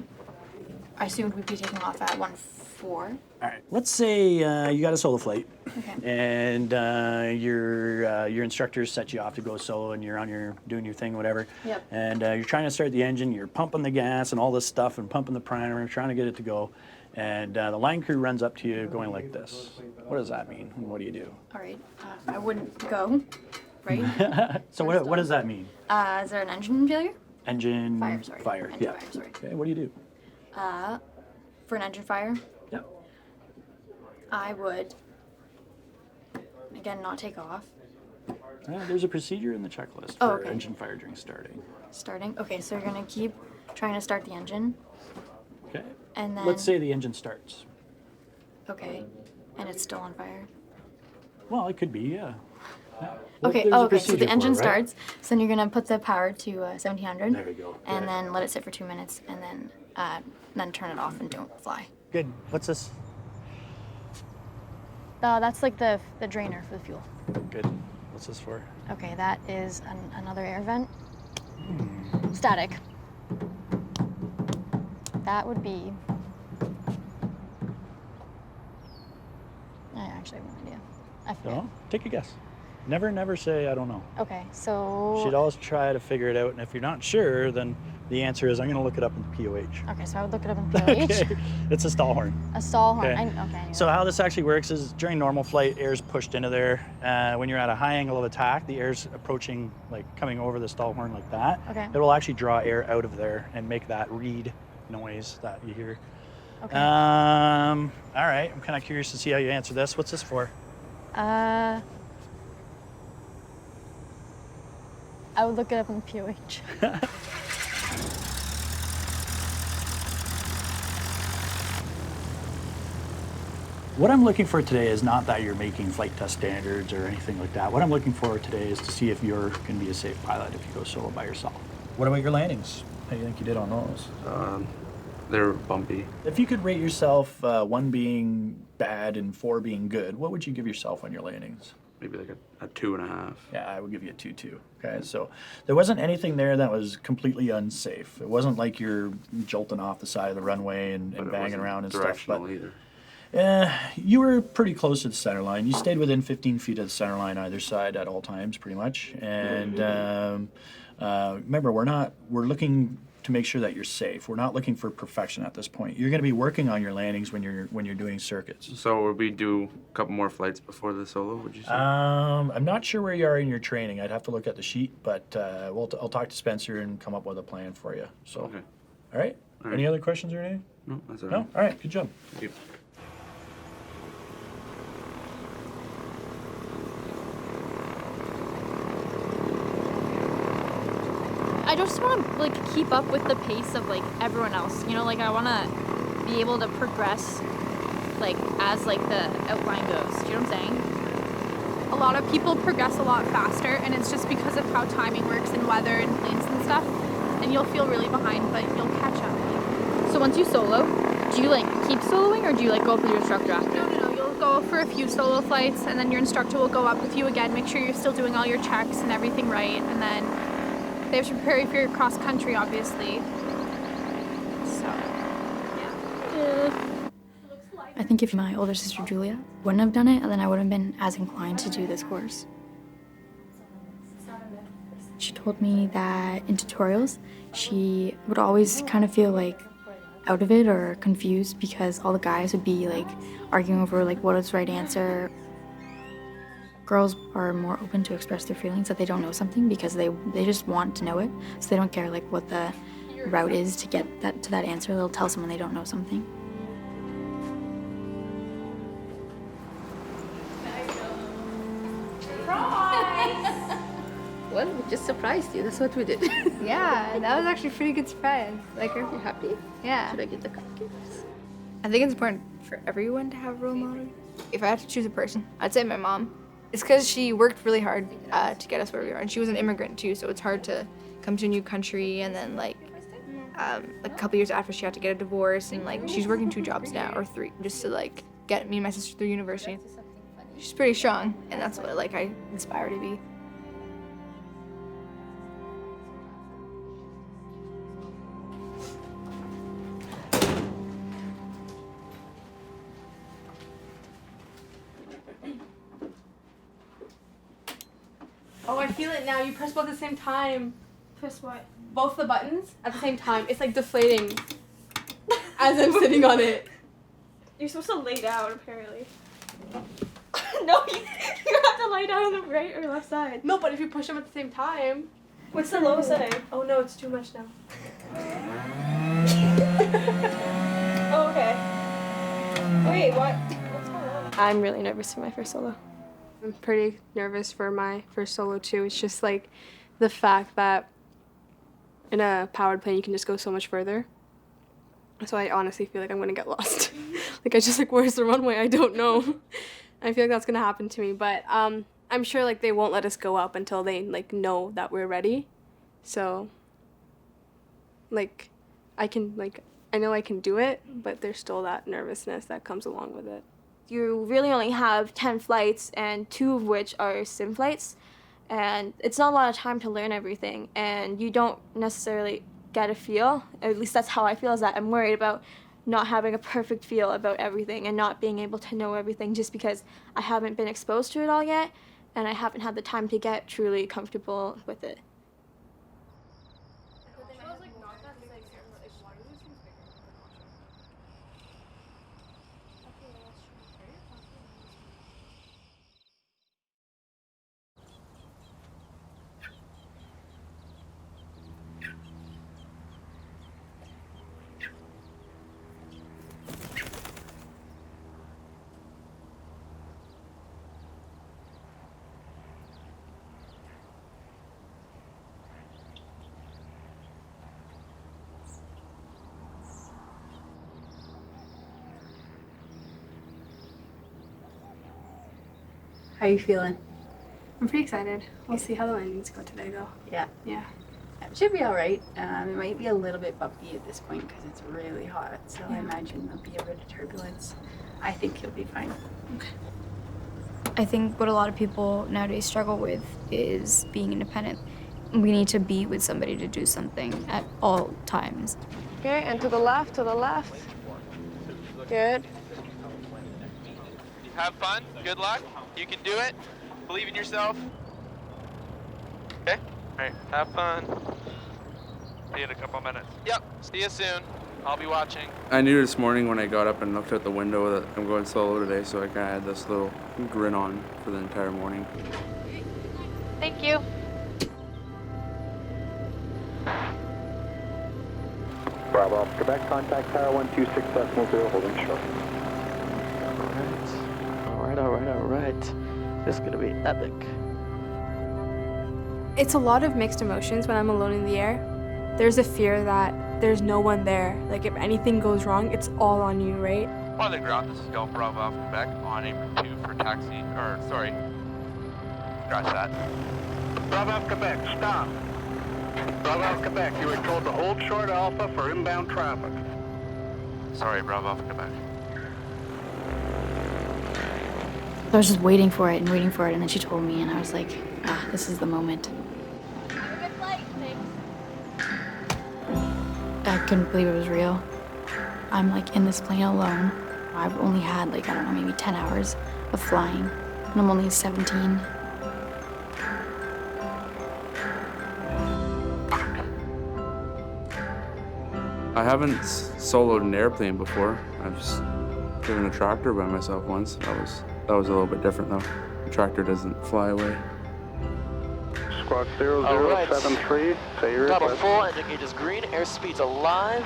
S4: I assumed we'd be taking off at 14.
S12: All right. Let's say you got a solo flight,
S4: Okay.
S12: and your instructors set you off to go solo, and you're on doing your thing, whatever.
S4: Yep.
S12: And you're trying to start the engine. You're pumping the gas and all this stuff, and pumping the primer, trying to get it to go. And the line crew runs up to you, going like this. What does that mean? And what do you do?
S4: All right. I wouldn't go, right?
S12: So what does that mean?
S4: Is there an engine failure?
S12: Engine
S4: Fire, sorry.
S12: Fire.
S4: Engine
S12: Yeah.
S4: fire, sorry.
S12: Okay. What do you do?
S4: For an engine fire?
S12: Yeah.
S4: I would, again, not take off.
S12: There's a procedure in the checklist
S4: Oh,
S12: for
S4: okay.
S12: engine fire during starting.
S4: Starting? Okay, so you're gonna keep trying to start the engine,
S12: Okay.
S4: and then...
S12: Let's say the engine starts.
S4: Okay, and it's still on fire.
S12: Well, it could be, yeah. Well,
S4: Okay,
S12: there's a
S4: okay, so
S12: procedure
S4: the engine
S12: for it, right?
S4: starts, so then you're gonna put the power to 1700.
S12: There we go.
S4: And
S12: Good.
S4: then let it sit for 2 minutes, and then turn it off and don't fly.
S12: Good. What's this?
S4: That's like the drainer for the fuel.
S12: Good. What's this for?
S4: Okay, that is another air vent.
S12: Hmm.
S4: Static. That would be... I actually have no idea. I forget.
S12: No? Take a guess. Never say I don't know.
S4: Okay, so...
S12: Should always try to figure it out, and if you're not sure, then the answer is I'm going to look it up in POH.
S4: Okay, so I would look it up in POH.
S12: Okay. It's a stall horn.
S4: A stall horn.
S12: Okay.
S4: I knew
S12: So how this actually works is during normal flight, air's pushed into there. When you're at a high angle of attack, the air's approaching, like coming over the stall horn like that.
S4: Okay.
S12: It will actually draw air out of there and make that reed noise that you hear.
S4: Okay.
S12: All right, I'm kind of curious to see how you answer this. What's this for?
S4: I would look it up in POH.
S12: What I'm looking for today is not that you're making flight test standards or anything like that. What I'm looking for today is to see if you're going to be a safe pilot if you go solo by yourself. What about your landings? How do you think you did on those?
S8: They're bumpy.
S12: If you could rate yourself 1 being bad and 4 being good, what would you give yourself on your landings?
S8: Maybe like a 2.5.
S12: Yeah, I would give you a 2-2. Okay, so there wasn't anything there that was completely unsafe. It wasn't like you're jolting off the side of the runway and
S8: But it
S12: banging
S8: wasn't
S12: around and stuff.
S8: directional
S12: But
S8: either.
S12: you were pretty close to the center line. You stayed within 15 feet of the center line either side at all times, pretty much. And remember, we're looking
S16: to make sure that you're safe. We're not looking for perfection at this point. You're going to be working on your landings when you're doing circuits.
S8: So would we do a couple more flights before the solo, would you say?
S16: I'm not sure where you are in your training. I'd have to look at the sheet, but I'll talk to Spencer and come up with a plan for you. So,
S8: Okay.
S16: All right?
S8: All right.
S16: Any other questions or anything?
S8: No, that's all
S16: No?
S8: right.
S16: All right, good job.
S8: Thank you.
S22: I just want to like keep up with the pace of like everyone else. You know, like I want to be able to progress like as like the outline goes. Do you know what I'm saying?
S10: A lot of people progress a lot faster, and it's just because of how timing works and weather and planes and stuff. And you'll feel really behind, but you'll catch up.
S22: So once you solo, do you like keep soloing or do you like go up with your instructor after?
S10: No. You'll go for a few solo flights, and then your instructor will go up with you again, make sure you're still doing all your checks and everything right, and then they have to prepare you for your cross country, obviously. So, yeah.
S4: I think if my older sister Julia wouldn't have done it, then I wouldn't have been as inclined to do this course. She told me that in tutorials, she would always kind of feel like out of it or confused because all the guys would be like arguing over like what is the right answer. Girls are more open to express their feelings that they don't know something because they just want to know it, so they don't care like what the route is to get to that answer. They'll tell someone they don't know something.
S2: Well, we just surprised you. That's what we did. Yeah, that was actually a pretty good surprise. Like, are you happy? Yeah. Should I get the cupcakes? I think it's important for everyone to have a role model. If I had to choose a person, I'd say my mom. It's because she worked really hard to get us where we are, and she was an immigrant too, so it's hard to come to a new country and then like a couple years after she had to get a divorce, and like she's working 2 jobs now or 3 just to like get me and my sister through university. She's pretty strong, and that's what like I aspire to be.
S20: Oh, I feel it now. You press both at the same time.
S10: Press what?
S20: Both the buttons at the same time. It's like deflating as I'm sitting on it.
S10: You're supposed to lay down, apparently. No, you have to lie down on the right or left side.
S20: No, but if you push them at the same time.
S10: What's the lowest setting?
S20: Oh no, it's too much now.
S10: Oh, okay. Wait, what? What's going on? I'm really nervous for my first solo.
S20: I'm pretty nervous for my first solo too. It's just like the fact that in a powered plane you can just go so much further. So I honestly feel like I'm gonna get lost. Like I just like, where's the runway? I don't know. I feel like that's gonna happen to me, but I'm sure like they won't let us go up until they like know that we're ready. So like I know I can do it, but there's still that nervousness that comes along with it.
S10: You really only have 10 flights, and 2 of which are sim flights, and it's not a lot of time to learn everything, and you don't necessarily get a feel, at least that's how I feel, is that I'm worried about not having a perfect feel about everything and not being able to know everything just because I haven't been exposed to it all yet, and I haven't had the time to get truly comfortable with it.
S20: How are you feeling? I'm pretty excited. We'll see how the landings go today, though.
S23: Yeah.
S20: Yeah.
S23: It should be all right. It might be a little bit bumpy at this point because it's really hot, so I imagine there'll be a bit of turbulence. I think you'll be fine.
S20: Okay.
S2: I think what a lot of people nowadays struggle with is being independent. We need to be with somebody to do something at all times.
S20: Okay, and to the left, to the left. Good.
S8: Have fun. Good luck. You can do it. Believe in yourself. Okay? Alright, have fun.
S1: See you in a couple minutes. Yep, see you soon. I'll be watching.
S8: I knew this morning when I got up and looked out the window that I'm going solo today, so I kind of had this little grin on for the entire morning.
S22: Thank you.
S11: Bravo, Quebec, contact Tower 126.0, holding short.
S9: All right. This is gonna be epic.
S20: It's a lot of mixed emotions when I'm alone in the air. There's a fear that there's no one there. Like if anything goes wrong, it's all on you, right?
S1: On the ground, this is Golf Bravo Alpha Quebec on apron 2 for taxi, scratch that.
S11: Bravo Alpha Quebec, stop. Bravo Alpha Quebec, you were told to hold short Alpha for inbound traffic.
S1: Sorry, Bravo Alpha Quebec.
S4: I was just waiting for it, and then she told me, and I was like, this is the moment. I couldn't believe it was real. I'm like in this plane alone. I've only had like, I don't know, maybe 10 hours of flying, and I'm only 17.
S8: I haven't soloed an airplane before. I've just driven a tractor by myself once. That was a little bit different though. The tractor doesn't fly away.
S11: Squawk 0073, say your
S9: Double
S11: request.
S9: full, indicators green, airspeed's alive.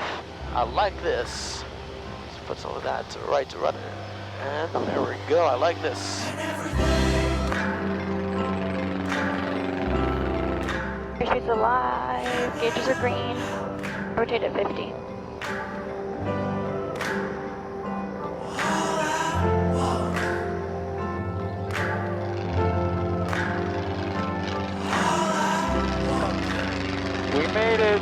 S9: I like this. Let's put some of that to right to rudder. And there we go, I like this.
S22: Airspeed's alive. Gauges are green. Rotate at 50.
S1: We made it.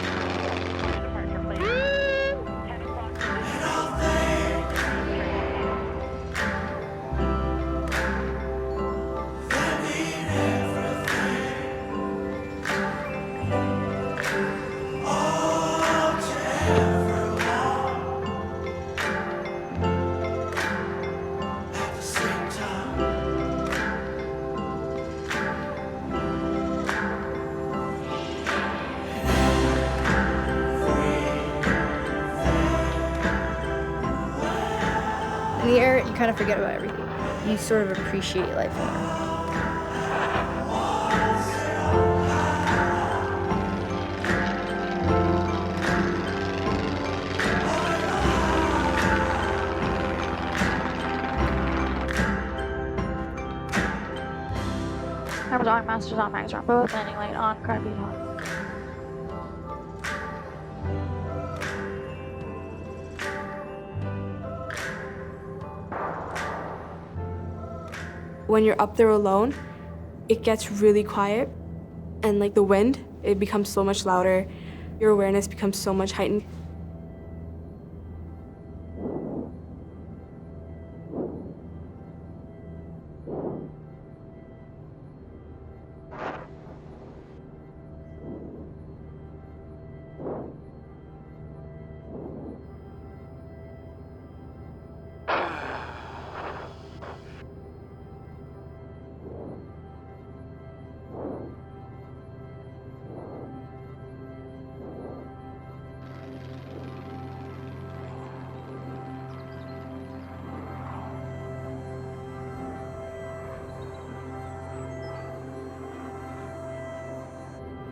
S2: In the air, you kind of forget about everything. You sort of appreciate life more.
S22: Numbers on, masters on, mags on, both landing light on, car beat on.
S20: When you're up there alone, it gets really quiet, and like the wind, it becomes so much louder. Your awareness becomes so much heightened.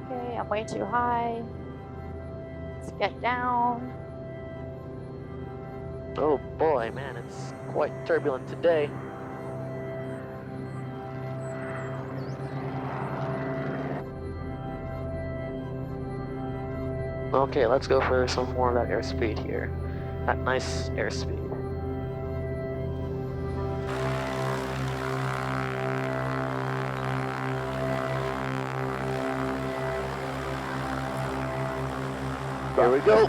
S22: Okay, I'm way too high. Let's get down.
S9: Oh boy, man, it's quite turbulent today. Okay, let's go for some more of that airspeed here. That nice airspeed. Here we go.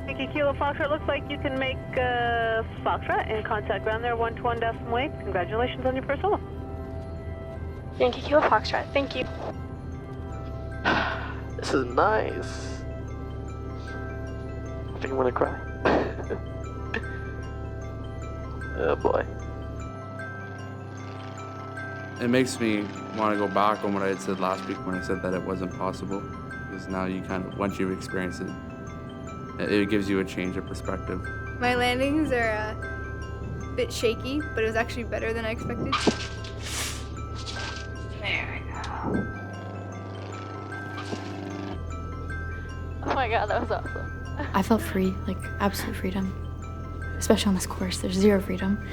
S14: Yankee Kilo Foxtrot, looks like you can make Foxtrot and contact ground there 121 decimal 8. Congratulations on your first solo.
S10: Yankee Kilo Foxtrot, thank you.
S9: This is nice. think I'm gonna cry. Oh boy.
S8: It makes me want to go back on what I had said last week when I said that it wasn't possible. Because now you kind of, once you've experienced it, it gives you a change of perspective.
S2: My landings are a bit shaky, but it was actually better than I expected.
S22: There we go. Oh my god, that was awesome.
S4: I felt free, like absolute freedom. Especially on this course, there's zero freedom.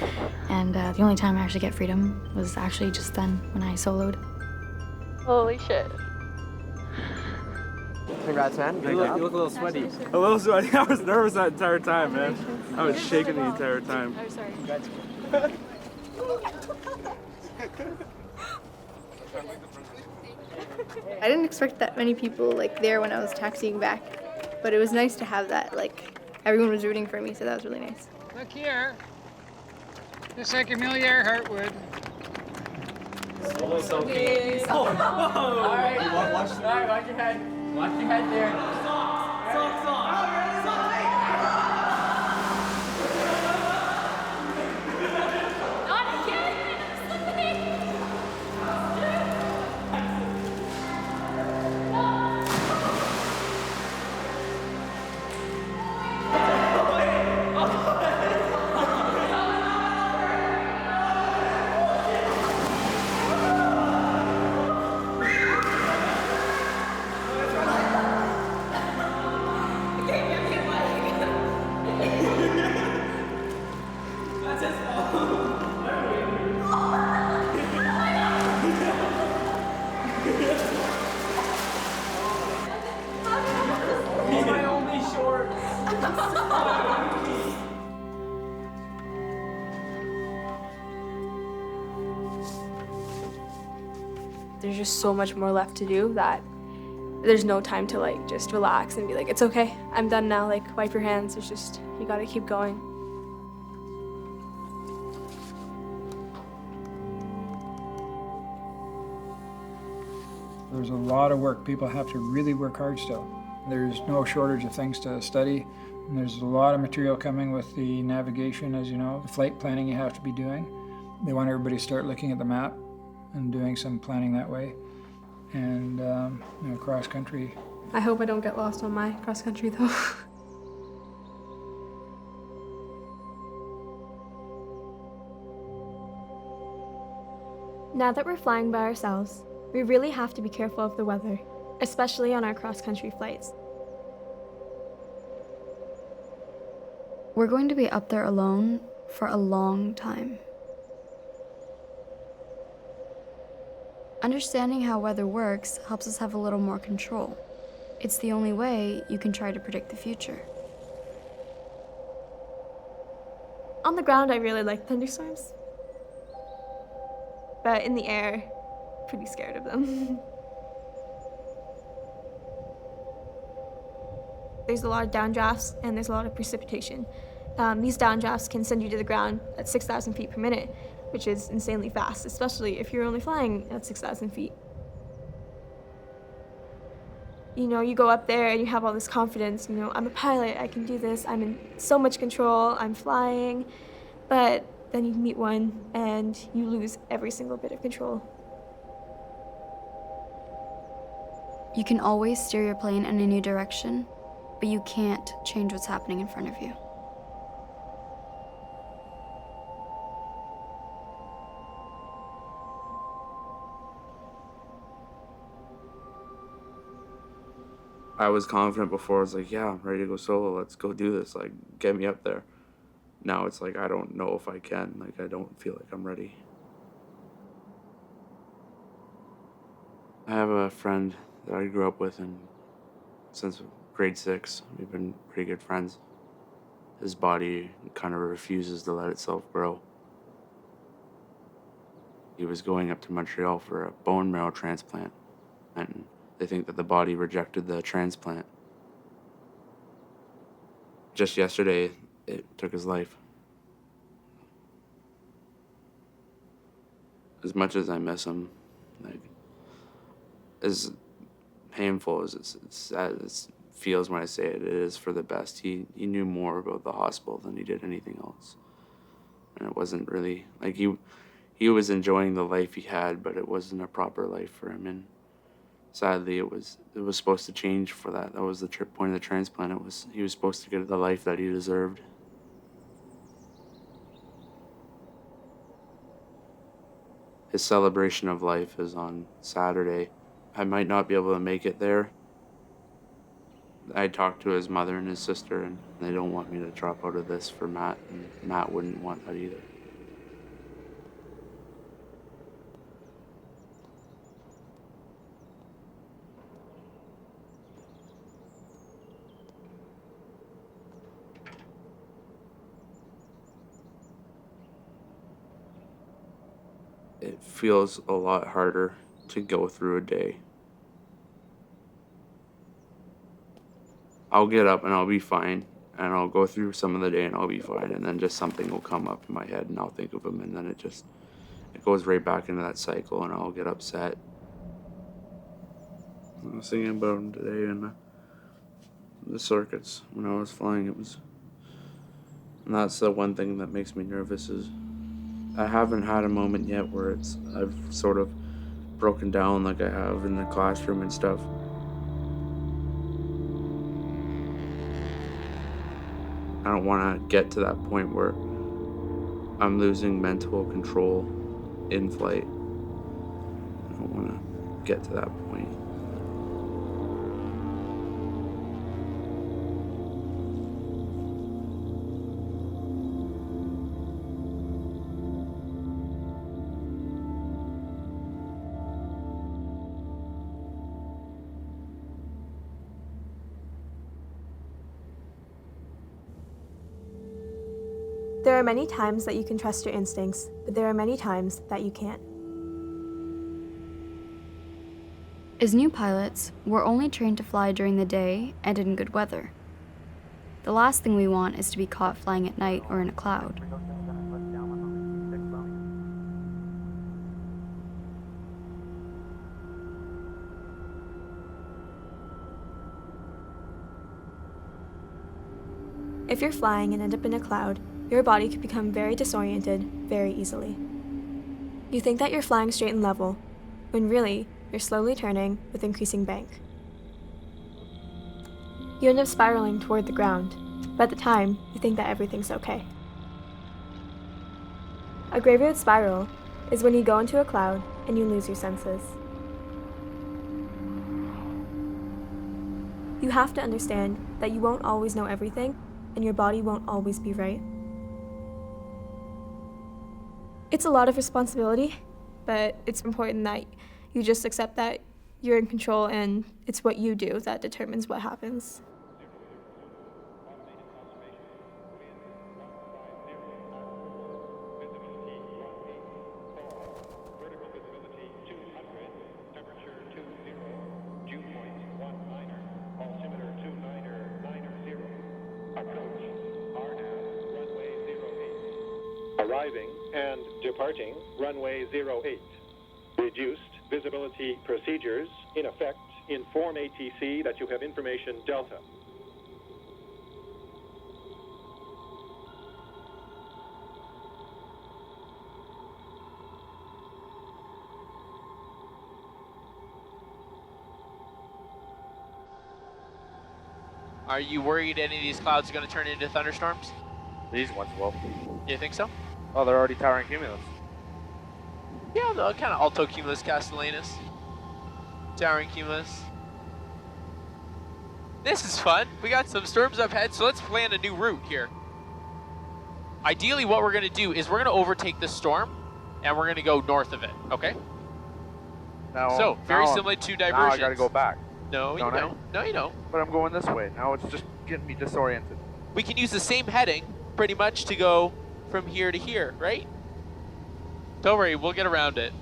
S4: And the only time I actually get freedom was actually just then when I soloed.
S22: Holy shit.
S13: Congrats, man.
S3: You look a little sweaty. A little sweaty. I was nervous that entire time, man. I was shaking the entire time.
S22: I'm sorry.
S2: I didn't expect that many people like there when I was taxiing back, but it was nice to have that. Like everyone was rooting for me, so that was really nice.
S5: Look here. Just like Amelia Earhart would.
S3: Solo selfie.
S5: All
S3: right.
S5: Watch your head. Watch your head there.
S20: There's just so much more left to do that there's no time to like just relax and be like, it's okay, I'm done now, like wipe your hands. It's just, you gotta keep going.
S5: There's a lot of work. People have to really work hard still. There's no shortage of things to study. And there's a lot of material coming with the navigation, as you know, the flight planning you have to be doing. They want everybody to start looking at the map and doing some planning that way. And you know, cross country.
S20: I hope I don't get lost on my cross country though.
S10: Now that we're flying by ourselves, we really have to be careful of the weather, especially on our cross-country flights.
S4: We're going to be up there alone for a long time. Understanding how weather works helps us have a little more control. It's the only way you can try to predict the future.
S10: On the ground, I really like thunderstorms. But in the air, pretty scared of them. There's a lot of downdrafts and there's a lot of precipitation. These downdrafts can send you to the ground at 6,000 feet per minute, which is insanely fast, especially if you're only flying at 6,000 feet. You know, you go up there and you have all this confidence, you know, I'm a pilot, I can do this, I'm in so much control, I'm flying, but then you meet one and you lose every single bit of control.
S4: You can always steer your plane in a new direction, but you can't change what's happening in front of you.
S8: I was confident before. I was like, yeah, I'm ready to go solo. Let's go do this. Like, get me up there. Now it's like, I don't know if I can. Like, I don't feel like I'm ready. I have a friend that I grew up with since grade 6. We've been pretty good friends. His body kind of refuses to let itself grow. He was going up to Montreal for a bone marrow transplant, and they think that the body rejected the transplant. Just yesterday, it took his life. As much as I miss him, like, as painful as it's sad, it's feels when I say it is for the best. He knew more about the hospital than he did anything else. And it wasn't really, like, he was enjoying the life he had, but it wasn't a proper life for him. And sadly, it was supposed to change for that. That was the point of the transplant. He was supposed to get the life that he deserved. His celebration of life is on Saturday. I might not be able to make it there. I talked to his mother and his sister, and they don't want me to drop out of this for Matt, and Matt wouldn't want that either. It feels a lot harder to go through a day. I'll get up and I'll be fine, and I'll go through some of the day and I'll be fine, and then just something will come up in my head and I'll think of him, and then it goes right back into that cycle, and I'll get upset. I was thinking about him today in the circuits when I was flying. And that's the one thing that makes me nervous is I haven't had a moment yet where I've sort of broken down like I have in the classroom and stuff. I don't want to get to that point where I'm losing mental control in flight. I don't want to get to that point.
S10: There are many times that you can trust your instincts, but there are many times that you can't.
S4: As new pilots, we're only trained to fly during the day and in good weather. The last thing we want is to be caught flying at night or in a cloud.
S10: If you're flying and end up in a cloud, your body could become very disoriented very easily. You think that you're flying straight and level, when really, you're slowly turning with increasing bank. You end up spiraling toward the ground, but at the time, you think that everything's okay. A graveyard spiral is when you go into a cloud and you lose your senses. You have to understand that you won't always know everything, and your body won't always be right. It's a lot of responsibility, but it's important that you just accept that you're in control and it's what you do that determines what happens.
S6: Arriving and departing runway 08. Reduced visibility procedures in effect. Inform ATC that you have information Delta.
S15: Are you worried any of these clouds are going to turn into thunderstorms?
S1: These ones will.
S15: You think so?
S1: Oh, they're already towering cumulus.
S15: Yeah, no, kind of alto cumulus castellanus. Towering cumulus. This is fun. We got some storms up ahead, so let's plan a new route here. Ideally, what we're going to do is we're going to overtake this storm, and we're going to go north of it, okay?
S1: Now,
S15: so, very similar to diversions.
S1: Now I got to go back.
S15: No, you don't. No, you don't.
S1: But I'm going this way. Now it's just getting me disoriented.
S15: We can use the same heading, pretty much, to go from here to here, right? Don't worry, we'll get around it.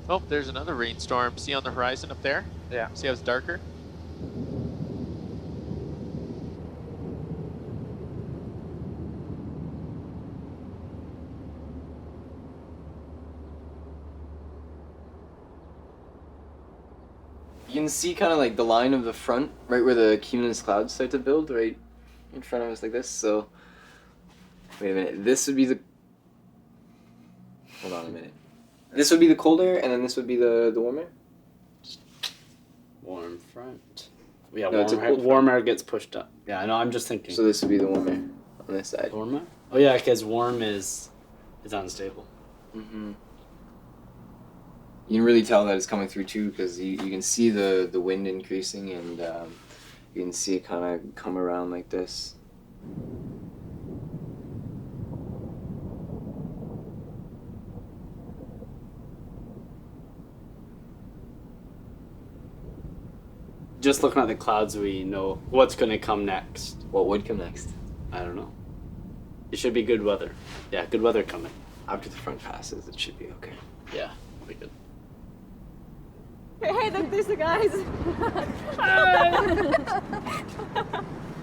S15: Oh, there's another rainstorm. See on the horizon up there?
S1: Yeah.
S15: See how it's darker?
S13: You can see kind of like the line of the front, right where the cumulus clouds start to build, right in front of us like this. So, wait a minute. This would be the. Hold on a minute. This would be the cold air, and then this would be the warm air.
S17: Warm front. Yeah,
S13: No, it's a cold
S17: warm air gets pushed up. Yeah, I know. I'm just thinking.
S13: So this would be the warm air on this side.
S17: Warm air? Oh yeah, because warm is unstable.
S13: Mm-hmm. You can really tell that it's coming through too, because you can see the wind increasing, and you can see it kind of come around like this.
S17: Just looking at the clouds, we know what's going to come next.
S13: What would come next?
S17: I don't know. It should be good weather. Yeah, good weather coming.
S13: After the front passes, it should be okay.
S17: Yeah, it'll be good.
S22: Hey, look, there's the guys.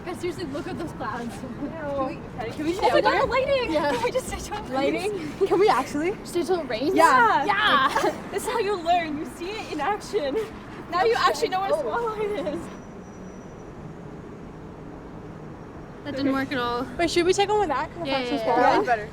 S22: Guys, seriously, look at those clouds.
S20: Can we
S22: Oh
S20: stay
S22: my
S20: out
S22: god,
S20: there?
S22: lighting!
S20: Yeah.
S22: Can we just stay till it rains?
S20: Lighting? Can we actually?
S22: Stay till it rains?
S20: Yeah.
S22: Yeah! This is how you learn. You see it in action. Now you actually know what a small light is. That didn't work at all.
S20: Wait, should we take one with that?
S22: Yeah.
S20: Better.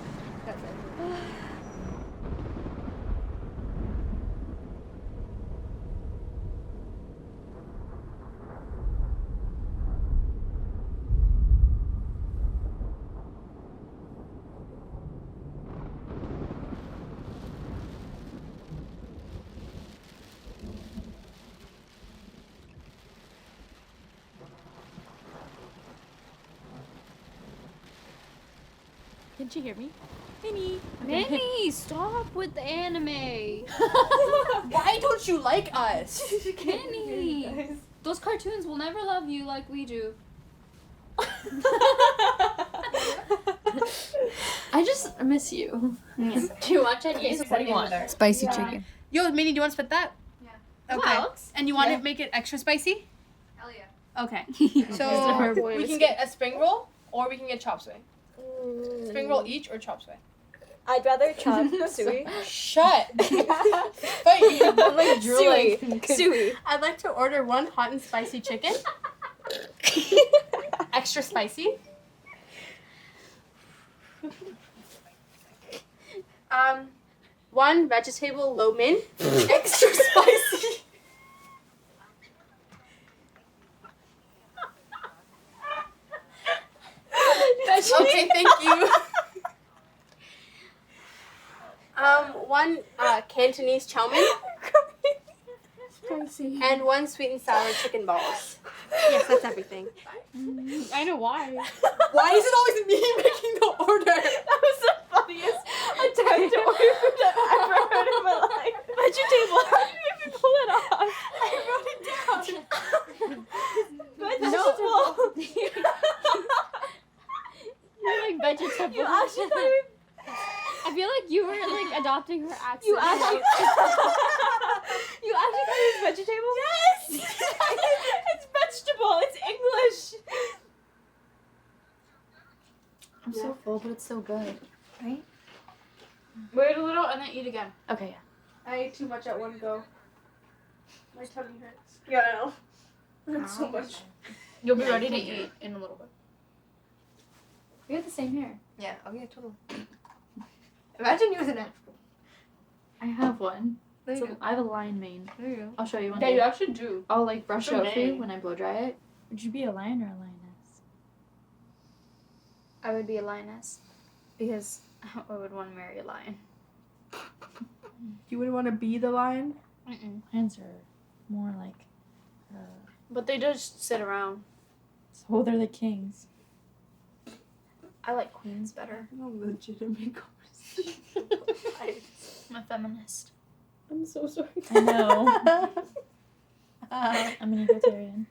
S22: Didn't you hear me? Minnie! Minnie, stop with the anime!
S20: Why don't you like us?
S22: Minnie! Those cartoons will never love you like we do. I just miss you. Do you watch it?
S2: What do you want? Spicy chicken.
S20: Yo, Minnie, do you want to split that? Yeah. Okay.
S22: Wow.
S20: And you want to make it extra spicy?
S23: Hell yeah.
S20: Okay.
S22: Her
S20: So
S22: voice.
S20: we can get a spring roll or we can get chop suey. Spring roll each or chop suey?
S10: I'd rather chop suey.
S20: Shut. But I'm like drooling.
S10: Suey.
S20: I'd like to order one hot and spicy chicken. Extra spicy. One vegetable lo mein. Extra spicy. Okay, thank you. One Cantonese chow mein.
S10: Spicy.
S20: And one sweet and sour chicken balls. Yes, that's everything.
S10: I know why.
S20: Why is it always me making the order?
S10: That was the funniest attempt to order food I've ever heard in my life. Vegetable. How did you make me pull it off?
S20: I wrote it down.
S10: Vegetable.
S22: You're like vegetable.
S10: You actually thought we...
S22: I feel like you were like adopting her accent.
S10: You actually... you actually thought it was vegetable? Yes! It's vegetable. It's English.
S4: I'm so full, but it's so good. Right?
S20: Wait a little and then eat again.
S4: Okay, yeah.
S20: I ate too much at one go. My tummy hurts. Yeah, I know. That's so much.
S2: You'll be ready to eat in a little bit.
S4: We have the same hair.
S2: Yeah, okay, totally. Imagine you with an afro.
S4: I have one.
S2: There you
S4: So
S2: go.
S4: I have a lion mane.
S2: There you go.
S4: I'll show you one
S20: Yeah,
S4: day.
S20: you actually do.
S4: I'll like brush it
S20: What's
S4: out
S20: your
S4: for you
S20: name?
S4: when I blow dry it. Would you be a lion or a lioness?
S19: I would be a lioness because I would want to marry a lion.
S20: You would want to be the lion?
S4: Lions are more like,
S20: But they just sit around.
S4: so they're the kings.
S19: I like queens better.
S20: No legitimate conversation.
S19: I'm a feminist.
S20: I'm so sorry.
S4: I know. I'm an egalitarian.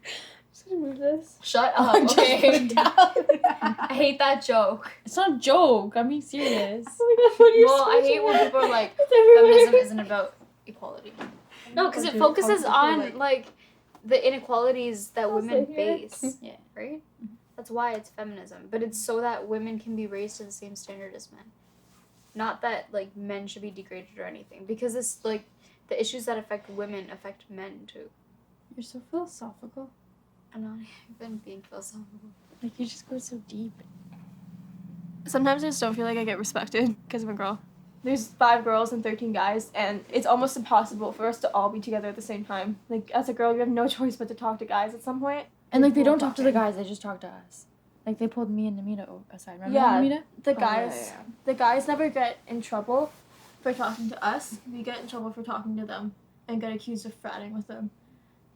S20: Just gonna move this.
S19: Shut up. Okay. I hate that joke.
S4: It's not a joke. I'm being serious.
S20: Oh my god, what are you
S19: Well, I hate when people are like, feminism isn't about equality. No, because it focuses on like the inequalities that women face.
S4: Yeah.
S19: Right? That's why it's feminism. But it's so that women can be raised to the same standard as men. Not that like men should be degraded or anything. Because it's like the issues that affect women affect men too. You're so philosophical. I'm not even being philosophical. Like, you just go so deep.
S10: Sometimes I just don't feel like I get respected because I'm a girl. There's 5 girls and 13 guys, and it's almost impossible for us to all be together at the same time. Like, as a girl, you have no choice but to talk to guys at some point.
S19: And, like, they don't talk to the guys, they just talk to us. Like, they pulled me and Namita aside. Remember Namita?
S10: The guys, the guys never get in trouble for talking to us. We get in trouble for talking to them and get accused of fratting with them.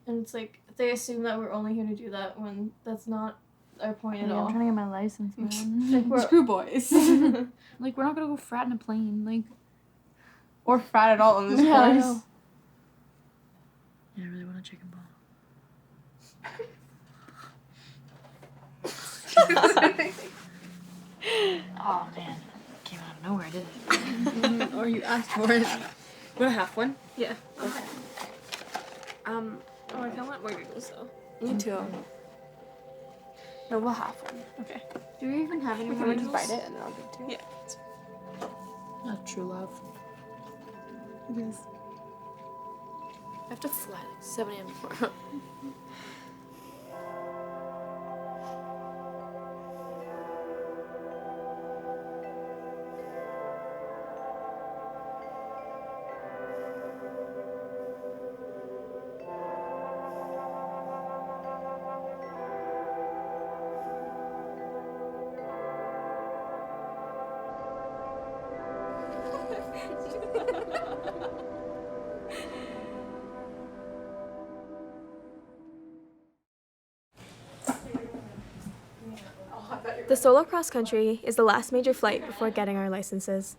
S10: And it's like, they assume that we're only here to do that when that's not our point at all.
S19: I'm trying to get my license, man.
S10: Like, we're
S20: Screw boys.
S19: Like, we're not gonna go frat in a plane, like.
S20: Or frat at all in this
S10: Yeah, I
S20: place.
S10: know.
S19: Yeah, I really want a chicken ball. Oh man, came out of nowhere, didn't it?
S20: Or you asked for it. Want a half one?
S10: Yeah.
S20: Okay. Oh, I kind of want more noodles though. Me too. No, we'll have one.
S10: Okay. Do we even have any
S20: We
S10: more
S20: can just
S10: noodles?
S20: bite it and then I'll give it to you.
S10: Yeah.
S19: That's true love.
S20: It is.
S19: I have to fly like 7 a.m. tomorrow.
S10: The solo cross country is the last major flight before getting our licenses.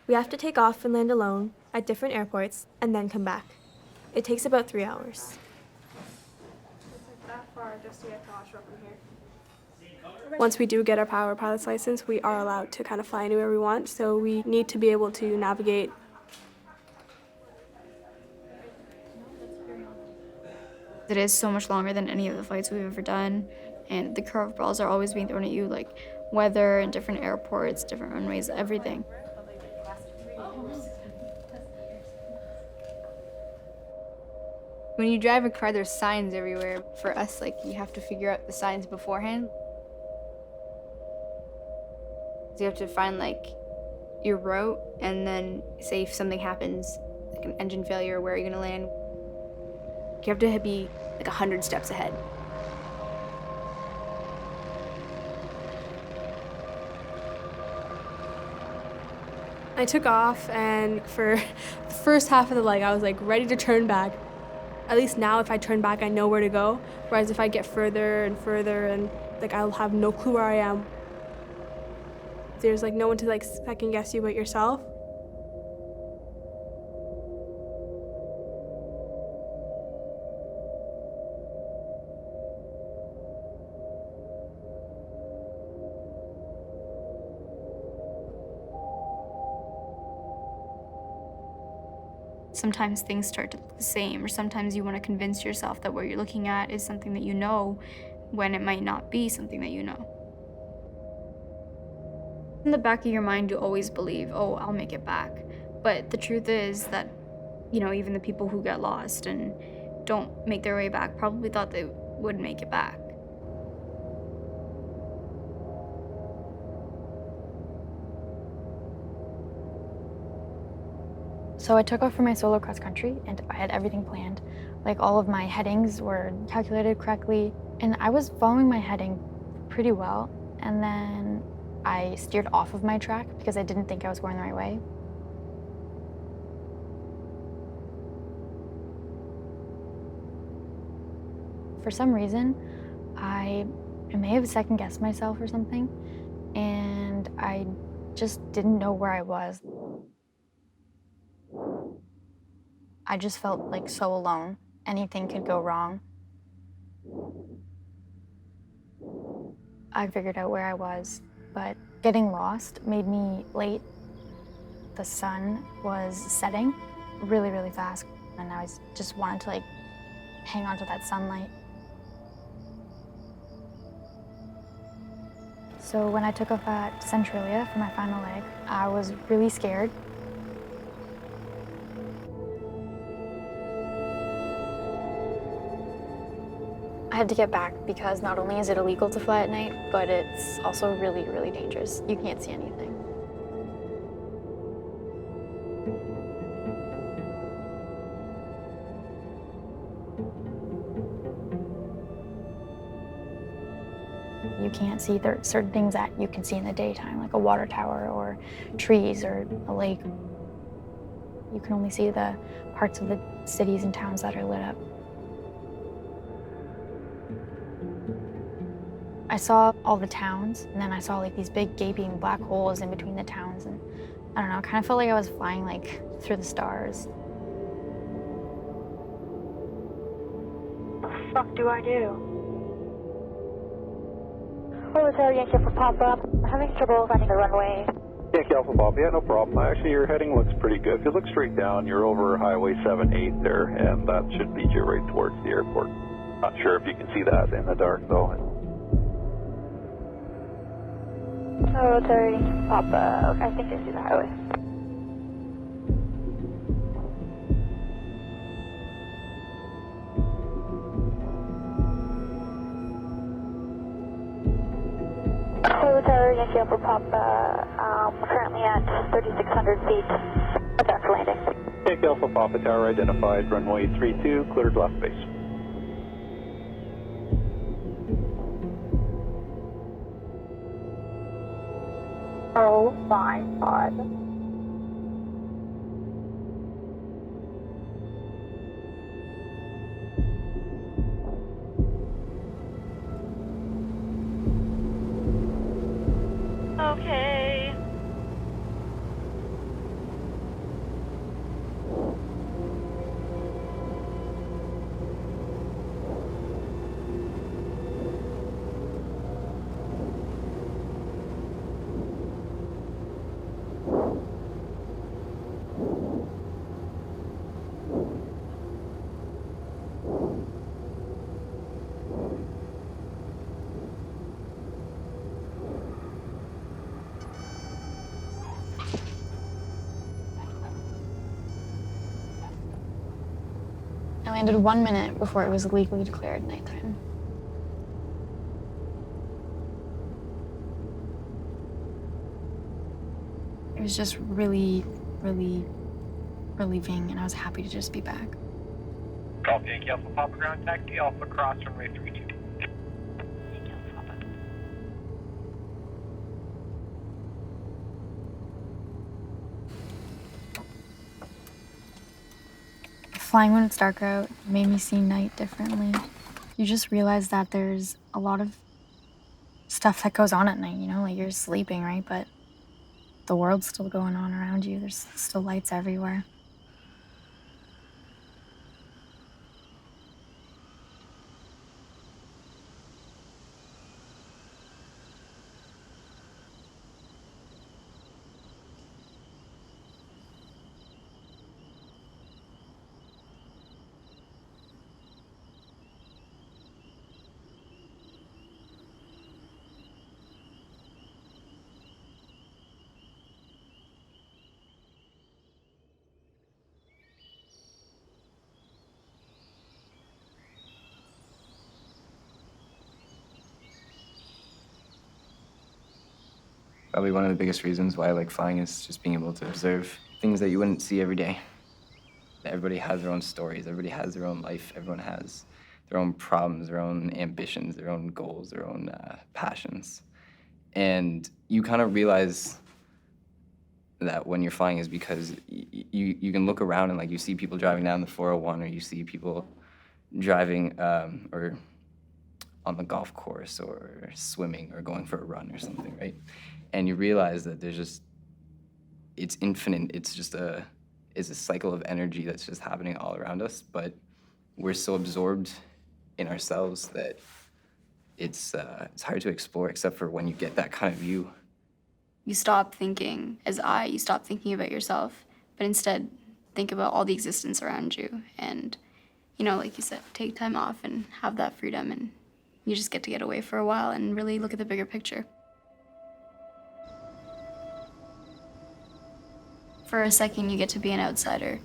S10: We have to take off and land alone at different airports and then come back. It takes about 3 hours.
S20: Once we do get our power pilot's license, we are allowed to kind of fly anywhere we want, so we need to be able to navigate.
S4: It is so much longer than any of the flights we've ever done, and the curveballs are always being thrown at you, like weather and different airports, different runways, everything.
S2: When you drive a car, there's signs everywhere. For us, like, you have to figure out the signs beforehand. So you have to find, like, your route, and then say if something happens, like an engine failure, where are you gonna land? You have to be, like, 100 steps ahead.
S20: I took off, and for the first half of the leg, I was like ready to turn back. At least now, if I turn back, I know where to go. Whereas if I get further and further, and like I'll have no clue where I am. There's like no one to like second guess you but yourself.
S4: Sometimes things start to look the same, or sometimes you want to convince yourself that what you're looking at is something that you know, when it might not be something that you know. In the back of your mind, you always believe, oh, I'll make it back. But the truth is that, you know, even the people who get lost and don't make their way back probably thought they would make it back. So I took off for my solo cross country, and I had everything planned. Like, all of my headings were calculated correctly, and I was following my heading pretty well. And then I steered off of my track because I didn't think I was going the right way. For some reason, I may have second-guessed myself or something, and I just didn't know where I was. I just felt like so alone. Anything could go wrong. I figured out where I was, but getting lost made me late. The sun was setting really, really fast, and I just wanted to like hang on to that sunlight. So when I took off at Centralia for my final leg, I was really scared. had to get back because not only is it illegal to fly at night, but it's also really, really dangerous. You can't see anything. You can't see certain things that you can see in the daytime, like a water tower or trees or a lake. You can only see the parts of the cities and towns that are lit up. I saw all the towns, and then I saw like these big gaping black holes in between the towns, and I don't know, I kind of felt like I was flying like through the stars.
S7: What the fuck do I do? Hotel Yankee Alpha Papa, I'm having trouble finding the runway.
S6: Yankee Alpha Papa, yeah, no problem. Actually, your heading looks pretty good. If you look straight down, you're over Highway 78 there, and that should lead you right towards the airport. Not sure if you can see that in the dark, though.
S7: Hotel Yankee Papa, I think I see the highway. Hotel Yankee Alpha Papa, currently at 3,600 feet. That's landing.
S6: Yankee Alpha Papa tower identified, runway 32, cleared left base.
S7: Oh my god. Okay.
S4: I landed 1 minute before it was legally declared nighttime. It was just really, really relieving, and I was happy to just be back.
S11: Golf Yankee Alpha Papa ground taxi, Alpha cross runway 32.
S4: Flying when it's dark out made me see night differently. You just realize that there's a lot of stuff that goes on at night, you know, like you're sleeping, right? But the world's still going on around you. There's still lights everywhere.
S13: Probably one of the biggest reasons why I like flying is just being able to observe things that you wouldn't see every day. Everybody has their own stories, everybody has their own life, everyone has their own problems, their own ambitions, their own goals, their own passions. And you kind of realize that when you're flying is because you can look around and like you see people driving down the 401, or you see people driving or on the golf course or swimming or going for a run or something, right? And you realize that there's just, it's infinite. It's just it's a cycle of energy that's just happening all around us, but we're so absorbed in ourselves that it's hard to explore except for when you get that kind of view.
S4: You stop thinking you stop thinking about yourself, but instead think about all the existence around you. And, you know, like you said, take time off and have that freedom, and you just get to get away for a while and really look at the bigger picture. For a second, you get to be an outsider.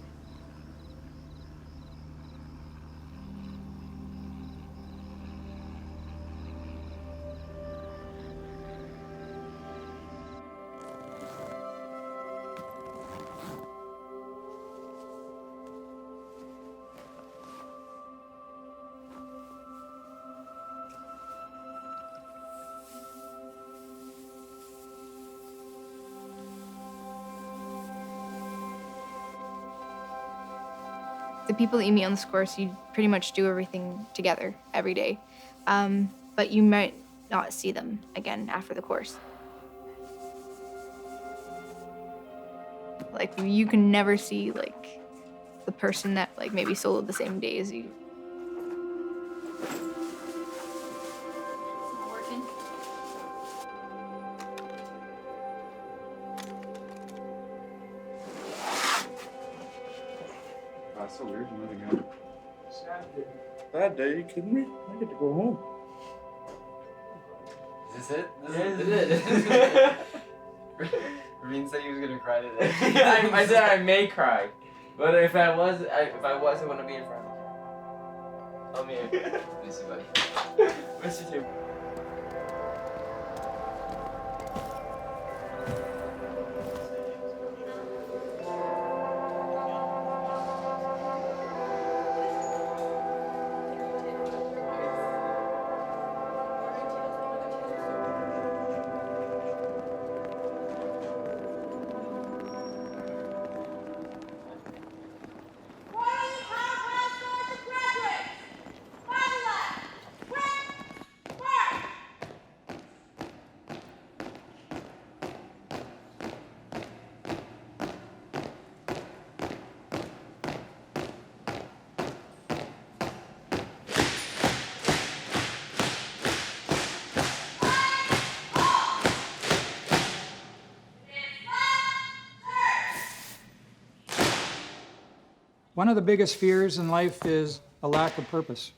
S2: The people that you meet on this course, you pretty much do everything together every day. But you might not see them again after the course. Like, you can never see, like, the person that, like, maybe soloed the same day as you.
S8: That's so weird. I'm moving out. Bad day, are you kidding me? I get to go home.
S13: Is this it? This is it. Raveen said he was gonna cry today. I said I may cry, but if I was, I wouldn't be in front of you. Come here. Miss you, buddy. Miss you too.
S5: One of the biggest fears in life is a lack of purpose.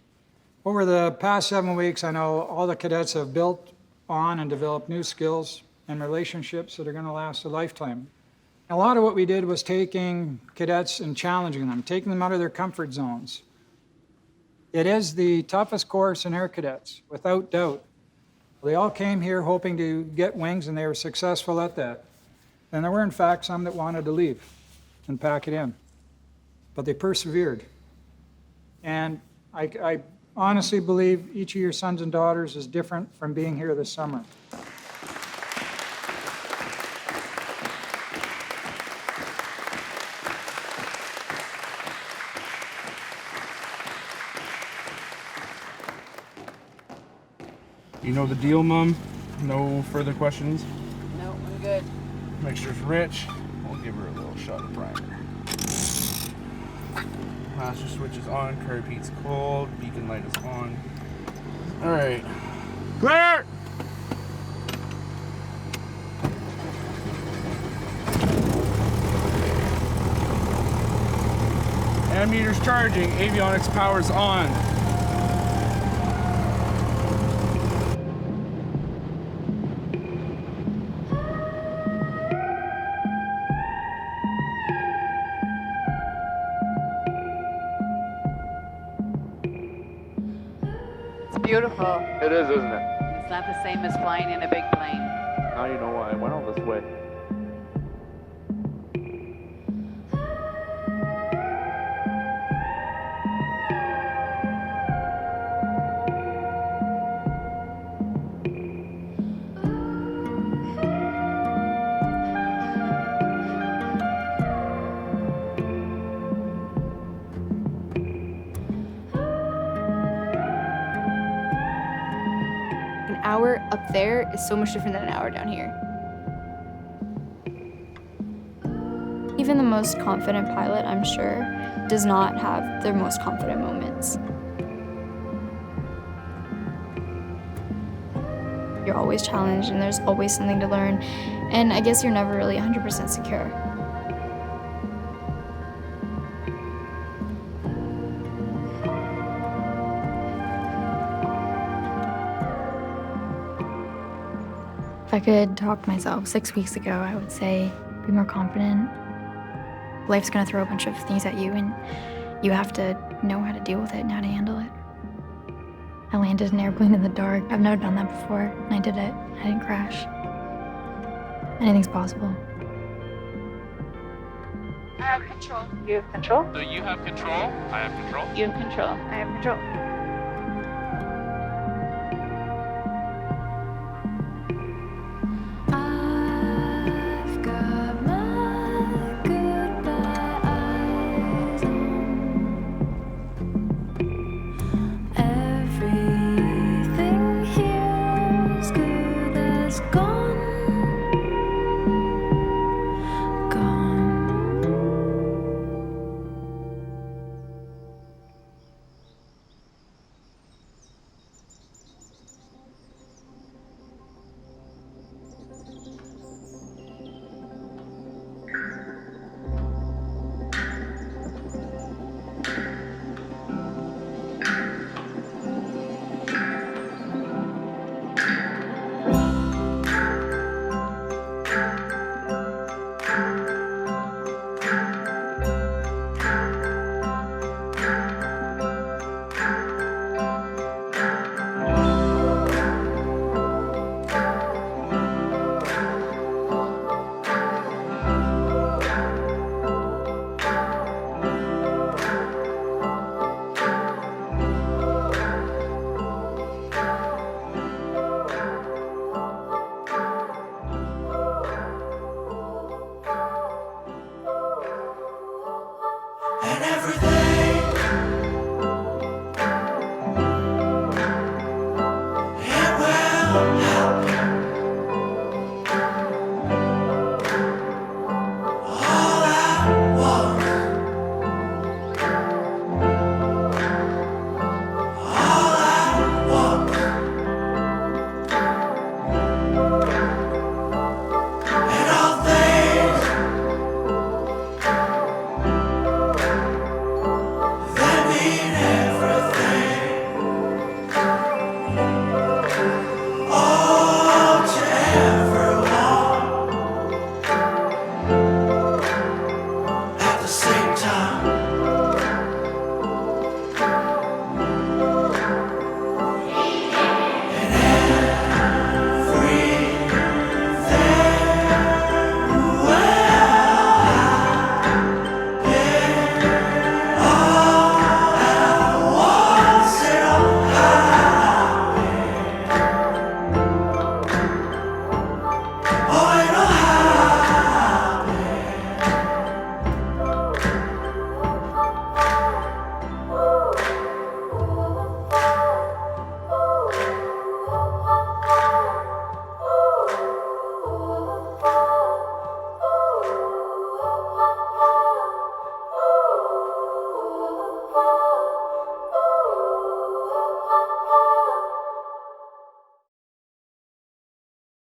S5: Over the past 7 weeks, I know all the cadets have built on and developed new skills and relationships that are going to last a lifetime. A lot of what we did was taking cadets and challenging them, taking them out of their comfort zones. It is the toughest course in Air Cadets, without doubt. They all came here hoping to get wings, and they were successful at that. And there were, in fact, some that wanted to leave and pack it in. But they persevered. And I honestly believe each of your sons and daughters is different from being here this summer.
S1: You know the deal, Mom? No further questions?
S23: No, I'm good.
S1: Mixture's rich. We'll give her a little shot of primer. Master switch is on, curb heat's cold, beacon light is on. Alright. Clear! Ammeter's charging, avionics power's on.
S23: Beautiful.
S1: It is, isn't it?
S23: It's not the same as flying in a big plane.
S1: Now you know why I went all this way.
S2: An hour up there is so much different than an hour down here.
S4: Even the most confident pilot, I'm sure, does not have their most confident moments. You're always challenged and there's always something to learn, and I guess you're never really 100% secure. If I could talk to myself 6 weeks ago, I would say, be more confident. Life's gonna throw a bunch of things at you, and you have to know how to deal with it and how to handle it. I landed an airplane in the dark. I've never done that before, and I did it. I didn't crash. Anything's possible.
S7: I have control. You have control?
S15: So you have control, I have control.
S7: You have control. I have control.
S4: I've got my goodbye eyes on.
S12: and everything.